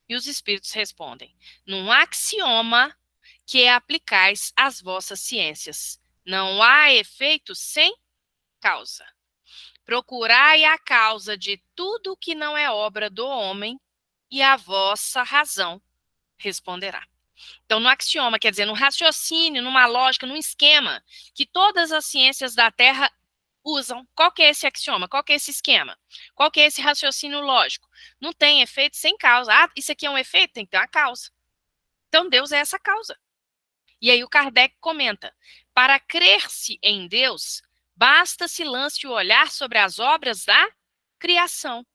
E os espíritos respondem: num axioma que aplicais às vossas ciências. Não há efeito sem causa. Procurai a causa de tudo que não é obra do homem, e a vossa razão responderá. Então, no axioma, quer dizer, no raciocínio, numa lógica, num esquema que todas as ciências da Terra usam. Qual que é esse axioma? Qual que é esse esquema? Qual que é esse raciocínio lógico? Não tem efeito sem causa. Ah, isso aqui é um efeito? Tem que ter uma causa. Então, Deus é essa causa. E aí o Kardec comenta: para crer-se em Deus, basta se lance o olhar sobre as obras da criação.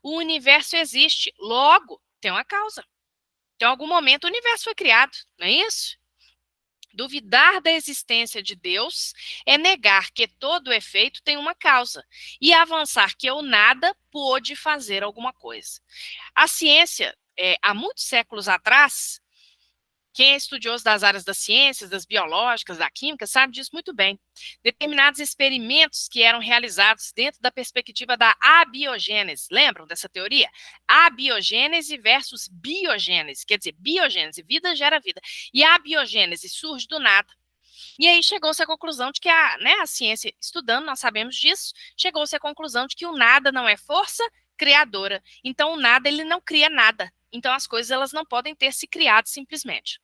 O universo existe, logo tem uma causa. Então, em algum momento o universo foi criado, não é isso? Duvidar da existência de Deus é negar que todo efeito tem uma causa e avançar que o nada pôde fazer alguma coisa. A ciência, há muitos séculos atrás, quem é estudioso das áreas das ciências, das biológicas, da química, sabe disso muito bem. Determinados experimentos que eram realizados dentro da perspectiva da abiogênese. Lembram dessa teoria? Abiogênese versus biogênese. Quer dizer, biogênese, vida gera vida. E a abiogênese surge do nada. E aí chegou-se à conclusão de que a ciência, estudando, nós sabemos disso, chegou-se à conclusão de que o nada não é força criadora. Então, o nada, ele não cria nada. Então, as coisas, elas não podem ter se criado simplesmente.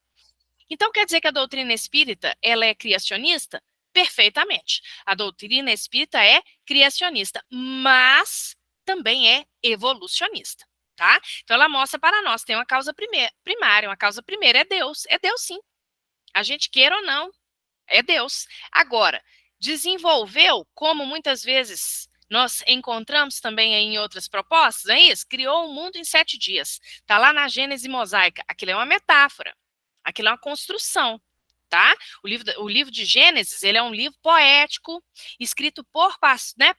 Então, quer dizer que a doutrina espírita, ela é criacionista? Perfeitamente. A doutrina espírita é criacionista, mas também é evolucionista, tá? Então, ela mostra para nós, tem uma causa primária, uma causa primeira é Deus sim. A gente queira ou não, é Deus. Agora, desenvolveu, como muitas vezes nós encontramos também em outras propostas, é isso? Criou o mundo em 7 dias. Está lá na Gênese mosaica. Aquilo é uma metáfora. Aquilo é uma construção, tá? O livro de Gênesis, ele é um livro poético, escrito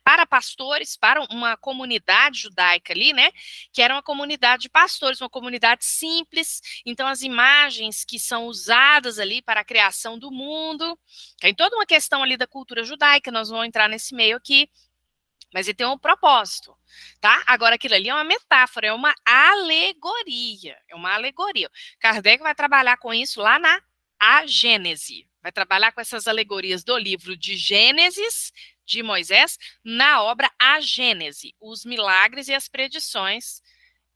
para pastores, para uma comunidade judaica ali, né? Que era uma comunidade de pastores, uma comunidade simples. Então, as imagens que são usadas ali para a criação do mundo, tem toda uma questão ali da cultura judaica, nós vamos entrar nesse meio aqui, mas ele tem um propósito, tá? Agora, aquilo ali é uma metáfora, é uma alegoria, Kardec vai trabalhar com isso lá na A Gênese, vai trabalhar com essas alegorias do livro de Gênesis, de Moisés, na obra A Gênese, os milagres e as predições,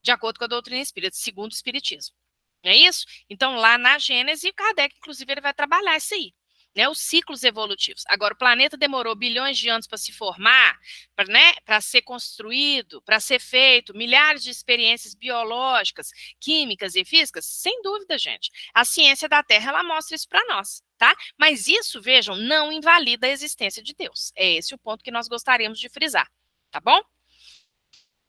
de acordo com a doutrina espírita, segundo o Espiritismo. Não é isso? Então, lá na Gênese, Kardec, inclusive, ele vai trabalhar isso aí. Né, os ciclos evolutivos. Agora, o planeta demorou bilhões de anos para se formar, para ser construído, para ser feito, milhares de experiências biológicas, químicas e físicas, sem dúvida, gente. A ciência da Terra, ela mostra isso para nós, tá? Mas isso, vejam, não invalida a existência de Deus. É esse o ponto que nós gostaríamos de frisar, tá bom?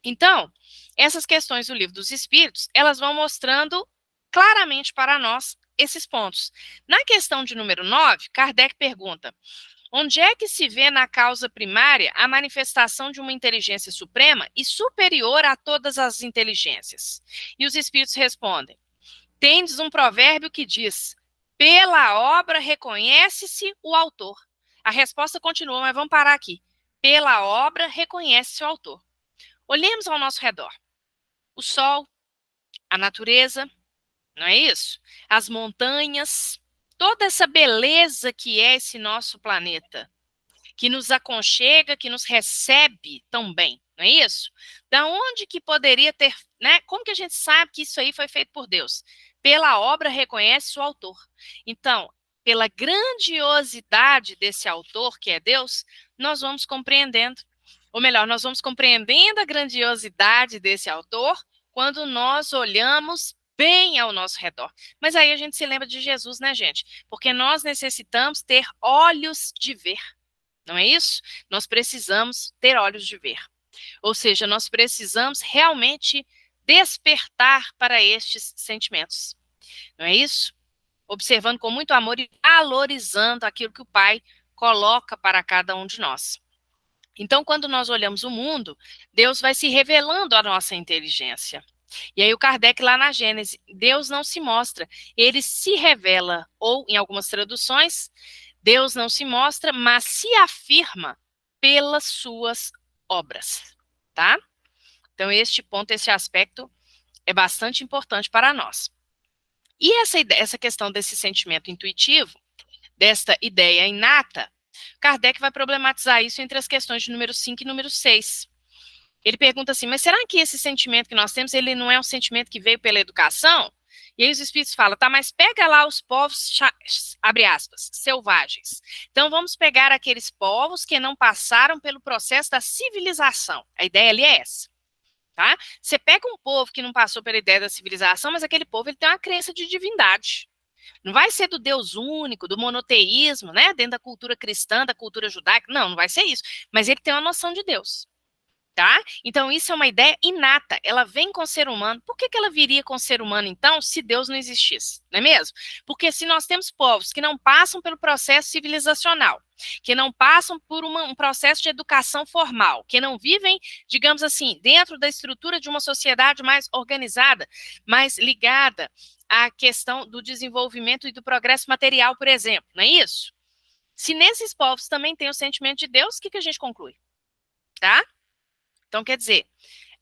Então, essas questões do Livro dos Espíritos, elas vão mostrando claramente para nós esses pontos. Na questão de número 9, Kardec pergunta: onde é que se vê na causa primária a manifestação de uma inteligência suprema e superior a todas as inteligências? E os espíritos respondem: tendes um provérbio que diz: pela obra reconhece-se o autor. A resposta continua, mas vamos parar aqui. Pela obra reconhece-se o autor. Olhemos ao nosso redor. O sol, a natureza, não é isso? As montanhas, toda essa beleza que é esse nosso planeta, que nos aconchega, que nos recebe tão bem, não é isso? Da onde que poderia ter, né? Como que a gente sabe que isso aí foi feito por Deus? Pela obra reconhece o autor. Então, pela grandiosidade desse autor, que é Deus, nós vamos compreendendo, ou melhor, nós vamos compreendendo a grandiosidade desse autor quando nós olhamos bem ao nosso redor. Mas aí a gente se lembra de Jesus, né, gente? Porque nós necessitamos ter olhos de ver. Não é isso? Nós precisamos ter olhos de ver. Ou seja, nós precisamos realmente despertar para estes sentimentos. Não é isso? Observando com muito amor e valorizando aquilo que o Pai coloca para cada um de nós. Então, quando nós olhamos o mundo, Deus vai se revelando à nossa inteligência. E aí o Kardec lá na Gênese, Deus não se mostra, ele se revela, ou em algumas traduções, Deus não se mostra, mas se afirma pelas suas obras, tá? Então este ponto, esse aspecto é bastante importante para nós. E essa questão desse sentimento intuitivo, desta ideia inata, Kardec vai problematizar isso entre as questões de número 5 e número 6. Ele pergunta assim, mas será que esse sentimento que nós temos, ele não é um sentimento que veio pela educação? E aí os espíritos falam, tá, mas pega lá os povos, abre aspas, selvagens. Então vamos pegar aqueles povos que não passaram pelo processo da civilização. A ideia ali é essa, tá? Você pega um povo que não passou pela ideia da civilização, mas aquele povo ele tem uma crença de divindade. Não vai ser do Deus único, do monoteísmo, né? Dentro da cultura cristã, da cultura judaica. Não, não vai ser isso. Mas ele tem uma noção de Deus. Tá? Então, isso é uma ideia inata, ela vem com o ser humano. Por que ela viria com o ser humano, então, se Deus não existisse? Não é mesmo? Porque se nós temos povos que não passam pelo processo civilizacional, que não passam por um processo de educação formal, que não vivem, digamos assim, dentro da estrutura de uma sociedade mais organizada, mais ligada à questão do desenvolvimento e do progresso material, por exemplo, não é isso? Se nesses povos também tem o sentimento de Deus, o que a gente conclui? Tá? Então, quer dizer,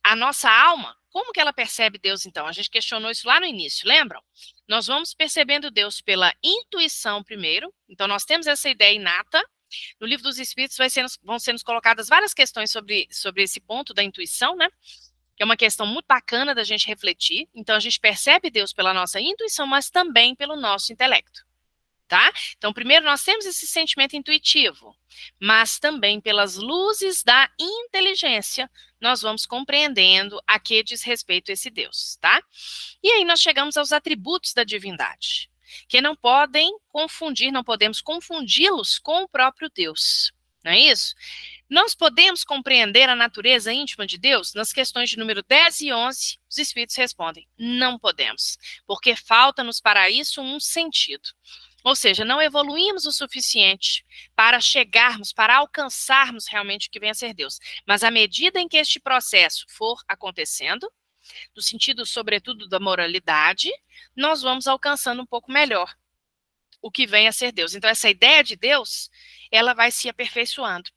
a nossa alma, como que ela percebe Deus, então? A gente questionou isso lá no início, lembram? Nós vamos percebendo Deus pela intuição primeiro, então nós temos essa ideia inata. No Livro dos Espíritos vão sendo colocadas várias questões sobre esse ponto da intuição, né? Que é uma questão muito bacana da gente refletir. Então, a gente percebe Deus pela nossa intuição, mas também pelo nosso intelecto. Tá? Então, primeiro nós temos esse sentimento intuitivo, mas também pelas luzes da inteligência, nós vamos compreendendo a que diz respeito esse Deus, tá? E aí nós chegamos aos atributos da divindade, que não podemos confundi-los com o próprio Deus, não é isso? Nós podemos compreender a natureza íntima de Deus? Nas questões de número 10 e 11, os espíritos respondem, não podemos, porque falta-nos para isso um sentido. Ou seja, não evoluímos o suficiente para chegarmos, para alcançarmos realmente o que vem a ser Deus. Mas à medida em que este processo for acontecendo, no sentido, sobretudo, da moralidade, nós vamos alcançando um pouco melhor o que vem a ser Deus. Então, essa ideia de Deus, ela vai se aperfeiçoando.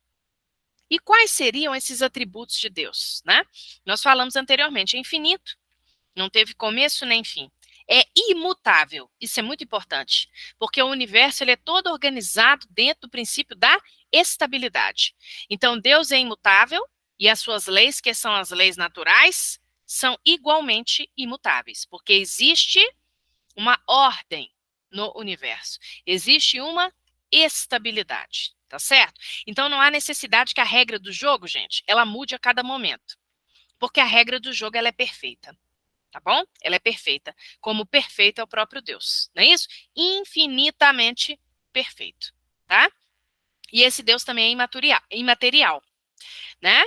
E quais seriam esses atributos de Deus, né? Nós falamos anteriormente, é infinito, não teve começo nem fim. É imutável, isso é muito importante, porque o universo ele é todo organizado dentro do princípio da estabilidade. Então, Deus é imutável e as suas leis, que são as leis naturais, são igualmente imutáveis, porque existe uma ordem no universo, existe uma estabilidade, tá certo? Então, não há necessidade que a regra do jogo, gente, ela mude a cada momento, porque a regra do jogo ela é perfeita. Tá bom? Ela é perfeita. Como perfeito é o próprio Deus. Não é isso? Infinitamente perfeito. Tá? E esse Deus também é imaterial. Né?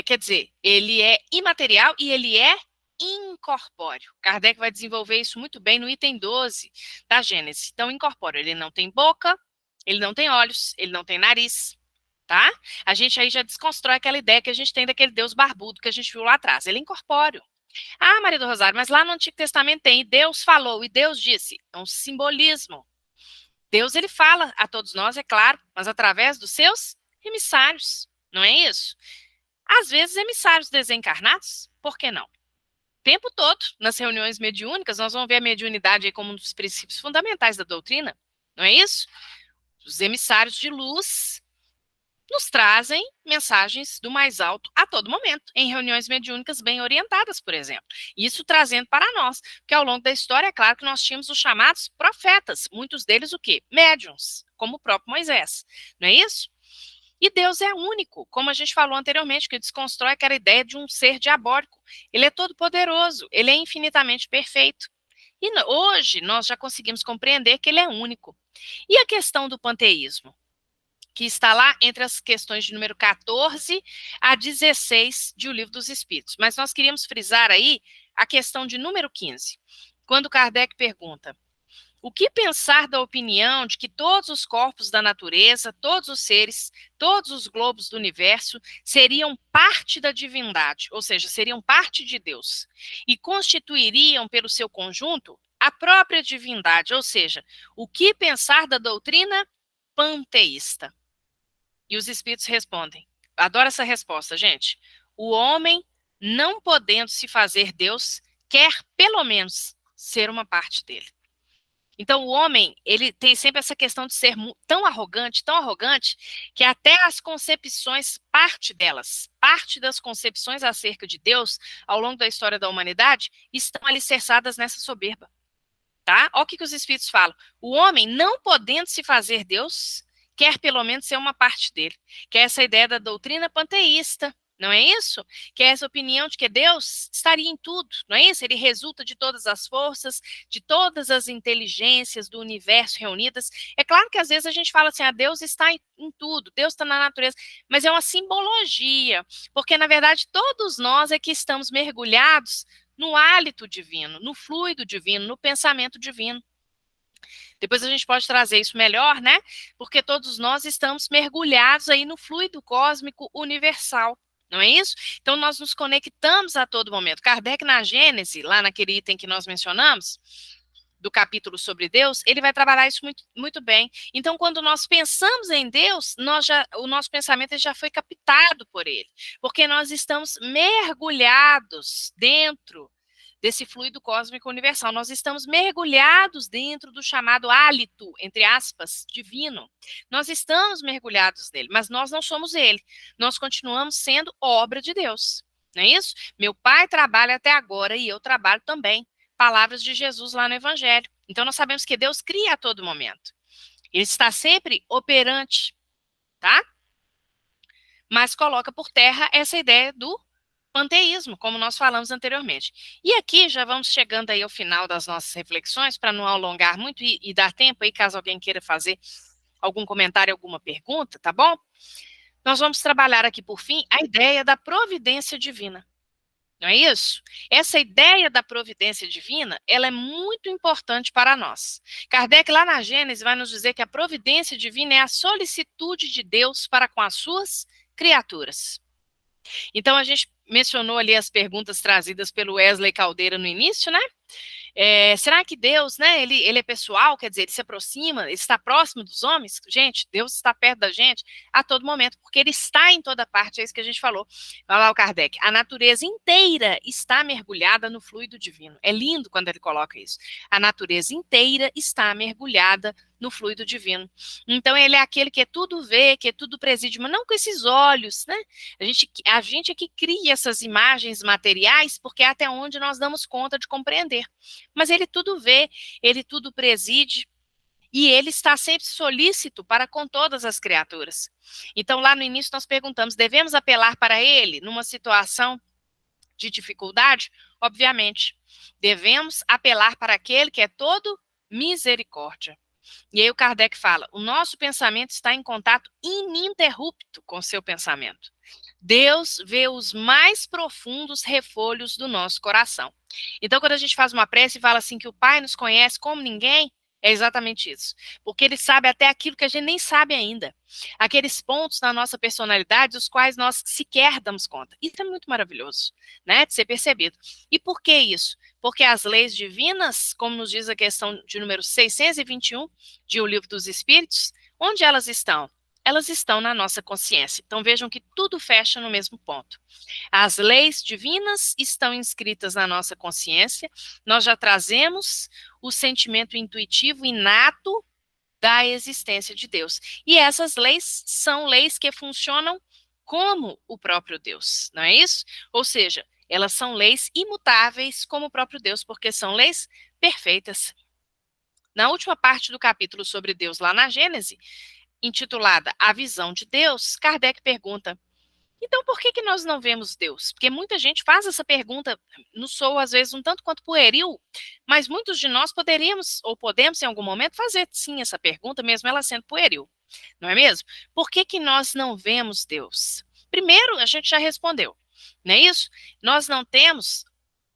Quer dizer, ele é imaterial e ele é incorpóreo. Kardec vai desenvolver isso muito bem no item 12 da Gênesis. Então, incorpóreo, ele não tem boca, ele não tem olhos, ele não tem nariz. Tá? A gente aí já desconstrói aquela ideia que a gente tem daquele Deus barbudo que a gente viu lá atrás. Ele é incorpóreo. Ah, Maria do Rosário, mas lá no Antigo Testamento tem, e Deus falou, e Deus disse. É um simbolismo. Deus, ele fala a todos nós, é claro, mas através dos seus emissários, não é isso? Às vezes, emissários desencarnados, por que não? tempo todo, nas reuniões mediúnicas, nós vamos ver a mediunidade aí como um dos princípios fundamentais da doutrina, não é isso? Os emissários de luz nos trazem mensagens do mais alto a todo momento, em reuniões mediúnicas bem orientadas, por exemplo. Isso trazendo para nós, porque ao longo da história, é claro que nós tínhamos os chamados profetas, muitos deles o quê? Médiuns, como o próprio Moisés, não é isso? E Deus é único, como a gente falou anteriormente, que desconstrói aquela ideia de um ser diabólico. Ele é todo poderoso, ele é infinitamente perfeito. E hoje nós já conseguimos compreender que ele é único. E a questão do panteísmo? Que está lá entre as questões de número 14 a 16 de O Livro dos Espíritos. Mas nós queríamos frisar aí a questão de número 15, quando Kardec pergunta: o que pensar da opinião de que todos os corpos da natureza, todos os seres, todos os globos do universo seriam parte da divindade, ou seja, seriam parte de Deus, e constituiriam pelo seu conjunto a própria divindade, ou seja, o que pensar da doutrina panteísta? E os espíritos respondem. Adoro essa resposta, gente. O homem, não podendo se fazer Deus, quer pelo menos ser uma parte dele. Então, o homem, ele tem sempre essa questão de ser tão arrogante, que até as concepções, parte das concepções acerca de Deus, ao longo da história da humanidade, estão alicerçadas nessa soberba. Tá? Olha o que os espíritos falam. O homem, não podendo se fazer Deus, quer pelo menos ser uma parte dele. Que é essa ideia da doutrina panteísta, não é isso? Que é essa opinião de que Deus estaria em tudo, não é isso? Ele resulta de todas as forças, de todas as inteligências do universo reunidas. É claro que às vezes a gente fala assim, Deus está em tudo, Deus está na natureza, mas é uma simbologia, porque na verdade todos nós é que estamos mergulhados no hálito divino, no fluido divino, no pensamento divino. Depois a gente pode trazer isso melhor, né? Porque todos nós estamos mergulhados aí no fluido cósmico universal, não é isso? Então nós nos conectamos a todo momento. Kardec na Gênese, lá naquele item que nós mencionamos, do capítulo sobre Deus, ele vai trabalhar isso muito, muito bem. Então, quando nós pensamos em Deus, o nosso pensamento já foi captado por ele, porque nós estamos mergulhados dentro desse fluido cósmico universal. Nós estamos mergulhados dentro do chamado hálito, entre aspas, divino. Nós estamos mergulhados nele, mas nós não somos ele. Nós continuamos sendo obra de Deus. Não é isso? Meu pai trabalha até agora e eu trabalho também. Palavras de Jesus lá no Evangelho. Então nós sabemos que Deus cria a todo momento. Ele está sempre operante, tá? Mas coloca por terra essa ideia do panteísmo, como nós falamos anteriormente. E aqui já vamos chegando aí ao final das nossas reflexões, para não alongar muito e dar tempo aí, caso alguém queira fazer algum comentário, alguma pergunta, tá bom? Nós vamos trabalhar aqui, por fim, a ideia da providência divina. Não é isso? Essa ideia da providência divina, ela é muito importante para nós. Kardec, lá na Gênesis, vai nos dizer que a providência divina é a solicitude de Deus para com as suas criaturas. Então, a gente mencionou ali as perguntas trazidas pelo Wesley Caldeira no início, né? Será que Deus, né, ele é pessoal, quer dizer, ele se aproxima, ele está próximo dos homens? Gente, Deus está perto da gente a todo momento, porque ele está em toda parte, é isso que a gente falou. Vai lá o Kardec, a natureza inteira está mergulhada no fluido divino. É lindo quando ele coloca isso. A natureza inteira está mergulhada no fluido divino. Então, ele é aquele que tudo vê, que tudo preside, mas não com esses olhos, né? A gente é que cria essas imagens materiais, porque é até onde nós damos conta de compreender. Mas ele tudo vê, ele tudo preside, e ele está sempre solícito para com todas as criaturas. Então, lá no início nós perguntamos, devemos apelar para ele numa situação de dificuldade? Obviamente. Devemos apelar para aquele que é todo misericórdia. E aí o Kardec fala, o nosso pensamento está em contato ininterrupto com o seu pensamento. Deus vê os mais profundos refolhos do nosso coração. Então, quando a gente faz uma prece e fala assim que o Pai nos conhece como ninguém, é exatamente isso. Porque ele sabe até aquilo que a gente nem sabe ainda. Aqueles pontos na nossa personalidade dos quais nós sequer damos conta. Isso é muito maravilhoso, né, de ser percebido. E por que isso? Porque as leis divinas, como nos diz a questão de número 621 de O Livro dos Espíritos, onde elas estão? elas estão na nossa consciência. Então vejam que tudo fecha no mesmo ponto. As leis divinas estão inscritas na nossa consciência, nós já trazemos o sentimento intuitivo inato da existência de Deus. E essas leis são leis que funcionam como o próprio Deus, não é isso? Ou seja, elas são leis imutáveis como o próprio Deus, porque são leis perfeitas. Na última parte do capítulo sobre Deus, lá na Gênese, intitulada A Visão de Deus, Kardec pergunta: então por que nós não vemos Deus? Porque muita gente faz essa pergunta, nos soa às vezes um tanto quanto pueril, mas muitos de nós poderíamos ou podemos em algum momento fazer sim essa pergunta, mesmo ela sendo pueril, não é mesmo? Por que nós não vemos Deus? Primeiro, a gente já respondeu, não é isso? Nós não temos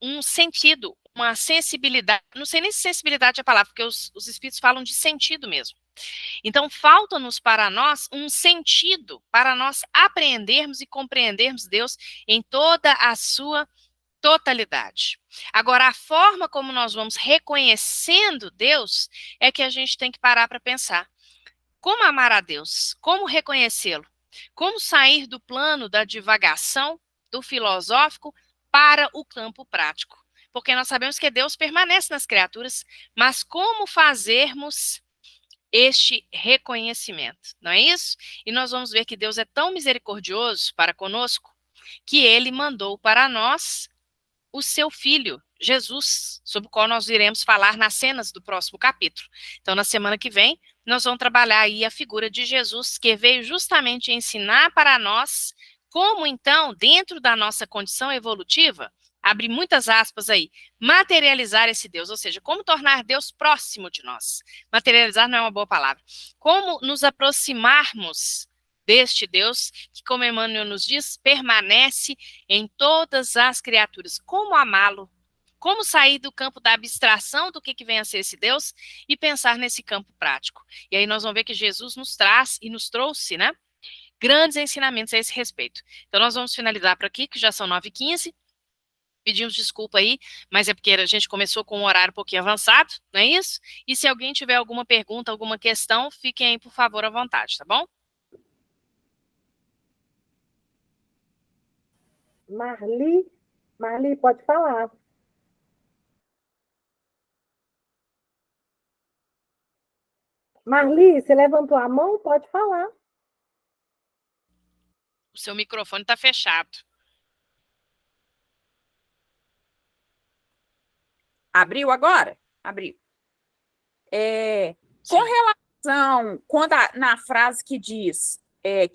um sentido, uma sensibilidade, não sei nem se sensibilidade é a palavra, porque os espíritos falam de sentido mesmo. Então, falta-nos para nós um sentido para nós apreendermos e compreendermos Deus em toda a sua totalidade. Agora, a forma como nós vamos reconhecendo Deus é que a gente tem que parar para pensar. Como amar a Deus? Como reconhecê-lo? Como sair do plano da divagação, do filosófico, para o campo prático? Porque nós sabemos que Deus permanece nas criaturas, mas como fazermos este reconhecimento, não é isso? E nós vamos ver que Deus é tão misericordioso para conosco que ele mandou para nós o seu Filho, Jesus, sobre o qual nós iremos falar nas cenas do próximo capítulo. Então, na semana que vem, nós vamos trabalhar aí a figura de Jesus, que veio justamente ensinar para nós como, então, dentro da nossa condição evolutiva, abre muitas aspas aí, materializar esse Deus, ou seja, como tornar Deus próximo de nós. Materializar não é uma boa palavra. Como nos aproximarmos deste Deus, que, como Emmanuel nos diz, permanece em todas as criaturas. Como amá-lo? Como sair do campo da abstração do que vem a ser esse Deus e pensar nesse campo prático? E aí nós vamos ver que Jesus nos traz e nos trouxe, né, grandes ensinamentos a esse respeito. Então nós vamos finalizar por aqui, que já são 9h15. Pedimos desculpa aí, mas é porque a gente começou com um horário um pouquinho avançado, não é isso? E se alguém tiver alguma pergunta, alguma questão, fiquem aí, por favor, à vontade, tá bom? Marli, pode falar. Marli, você levantou a mão? Pode falar. O seu microfone está fechado. Abriu agora? Abriu. Com relação, na frase que diz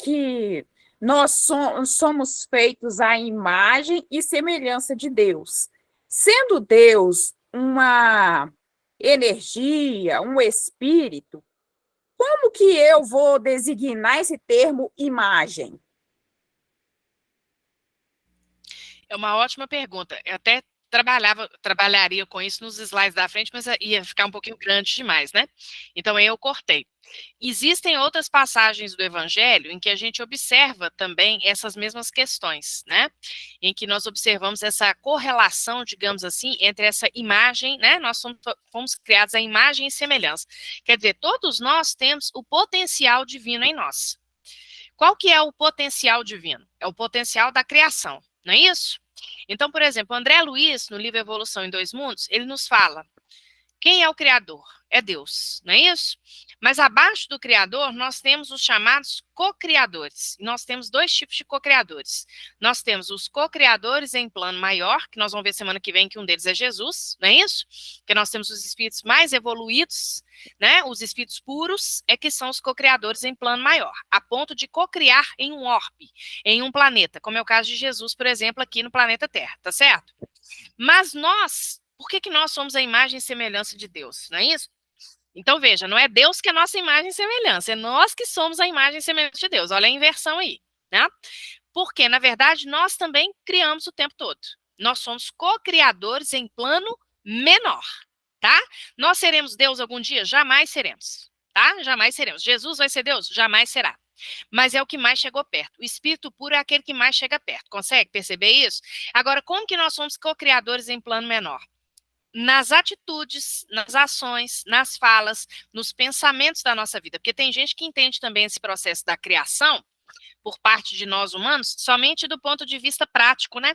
que nós somos feitos à imagem e semelhança de Deus. Sendo Deus uma energia, um espírito, como que eu vou designar esse termo imagem? É uma ótima pergunta. Eu até trabalharia com isso nos slides da frente, mas ia ficar um pouquinho grande demais, né? Então aí eu cortei. Existem outras passagens do Evangelho em que a gente observa também essas mesmas questões, né? Em que nós observamos essa correlação, digamos assim, entre essa imagem, né? Nós fomos criados à imagem e semelhança. Quer dizer, todos nós temos o potencial divino em nós. Qual que é o potencial divino? É o potencial da criação, não é isso? Então, por exemplo, André Luiz, no livro Evolução em Dois Mundos, ele nos fala: quem é o Criador? É Deus, não é isso? Mas abaixo do Criador, nós temos os chamados co-criadores. Nós temos dois tipos de co-criadores. Nós temos os co-criadores em plano maior, que nós vamos ver semana que vem que um deles é Jesus, não é isso? Que nós temos os espíritos mais evoluídos, né? Os espíritos puros é que são os co-criadores em plano maior, a ponto de co-criar em um orbe, em um planeta, como é o caso de Jesus, por exemplo, aqui no planeta Terra, tá certo? Mas nós, por que nós somos a imagem e semelhança de Deus, não é isso? Então, veja, não é Deus que é a nossa imagem e semelhança, é nós que somos a imagem e semelhança de Deus. Olha a inversão aí, né? Porque, na verdade, nós também criamos o tempo todo. Nós somos co-criadores em plano menor, tá? Nós seremos Deus algum dia? Jamais seremos, tá? Jamais seremos. Jesus vai ser Deus? Jamais será. Mas é o que mais chegou perto. O espírito puro é aquele que mais chega perto. Consegue perceber isso? Agora, como que nós somos co-criadores em plano menor? nas atitudes, nas ações, nas falas, nos pensamentos da nossa vida. Porque tem gente que entende também esse processo da criação, por parte de nós humanos, somente do ponto de vista prático, né?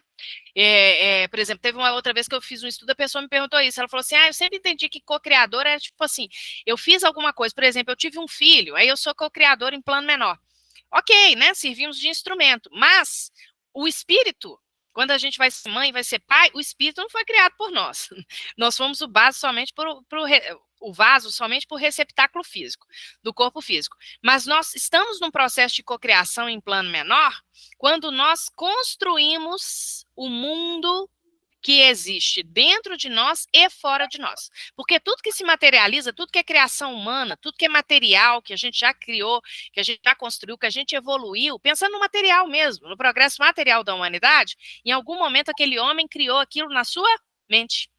Por exemplo, teve uma outra vez que eu fiz um estudo, a pessoa me perguntou isso, ela falou assim, eu sempre entendi que co-criador era tipo assim, eu fiz alguma coisa, por exemplo, eu tive um filho, aí eu sou co-criador em plano menor. Ok, né? Servimos de instrumento, mas o espírito, quando a gente vai ser mãe, vai ser pai, o espírito não foi criado por nós. Nós fomos o vaso somente o vaso somente por receptáculo físico, do corpo físico. Mas nós estamos num processo de cocriação em plano menor, quando nós construímos o mundo que existe dentro de nós e fora de nós. Porque tudo que se materializa, tudo que é criação humana, tudo que é material, que a gente já criou, que a gente já construiu, que a gente evoluiu, pensando no material mesmo, no progresso material da humanidade, em algum momento aquele homem criou aquilo na sua mente.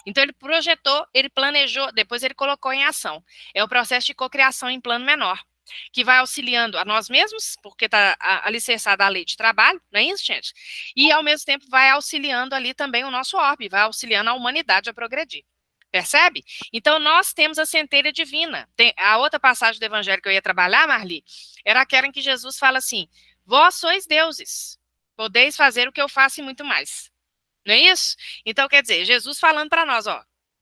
Então ele projetou, ele planejou, depois ele colocou em ação. É o processo de cocriação em plano menor, que vai auxiliando a nós mesmos, porque está alicerçada a lei de trabalho, não é isso, gente? E, ao mesmo tempo, vai auxiliando ali também o nosso orbe, vai auxiliando a humanidade a progredir. Percebe? Então, nós temos a centelha divina. A outra passagem do evangelho que eu ia trabalhar, Marli, era aquela em que Jesus fala assim, vós sois deuses, podeis fazer o que eu faço e muito mais. Não é isso? Então, quer dizer, Jesus falando para nós,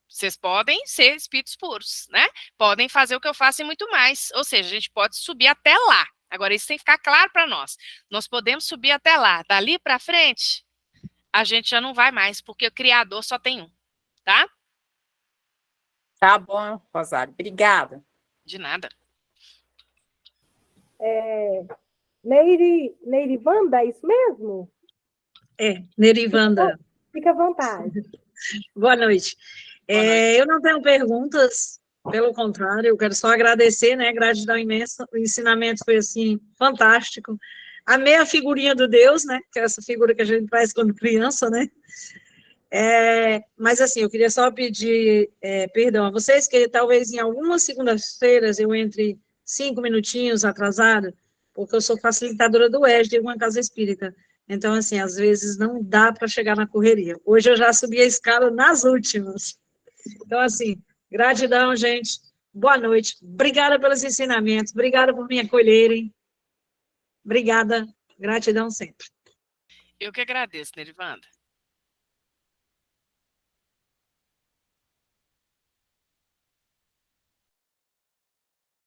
vocês podem ser espíritos puros, né? Podem fazer o que eu faço e muito mais. Ou seja, a gente pode subir até lá. Agora, isso tem que ficar claro para nós. Nós podemos subir até lá. Dali para frente, a gente já não vai mais, porque o Criador só tem um, tá? Tá bom, Rosário. Obrigada. De nada. Neirivanda, é isso mesmo? Nerivanda. Fica à vontade. Boa noite. Eu não tenho perguntas, pelo contrário, eu quero só agradecer, né, gratidão imensa, o ensinamento foi, assim, fantástico. Amei a figurinha do Deus, né, que é essa figura que a gente faz quando criança, né, mas, assim, eu queria só pedir perdão a vocês, que talvez em algumas segundas-feiras eu entre 5 minutinhos atrasado, porque eu sou facilitadora do EJD de uma casa espírita. Então, assim, às vezes não dá para chegar na correria. Hoje eu já subi a escala nas últimas. Então, assim, gratidão, gente. Boa noite. Obrigada pelos ensinamentos. Obrigada por me acolherem. Obrigada. Gratidão sempre. Eu que agradeço, Nerivanda.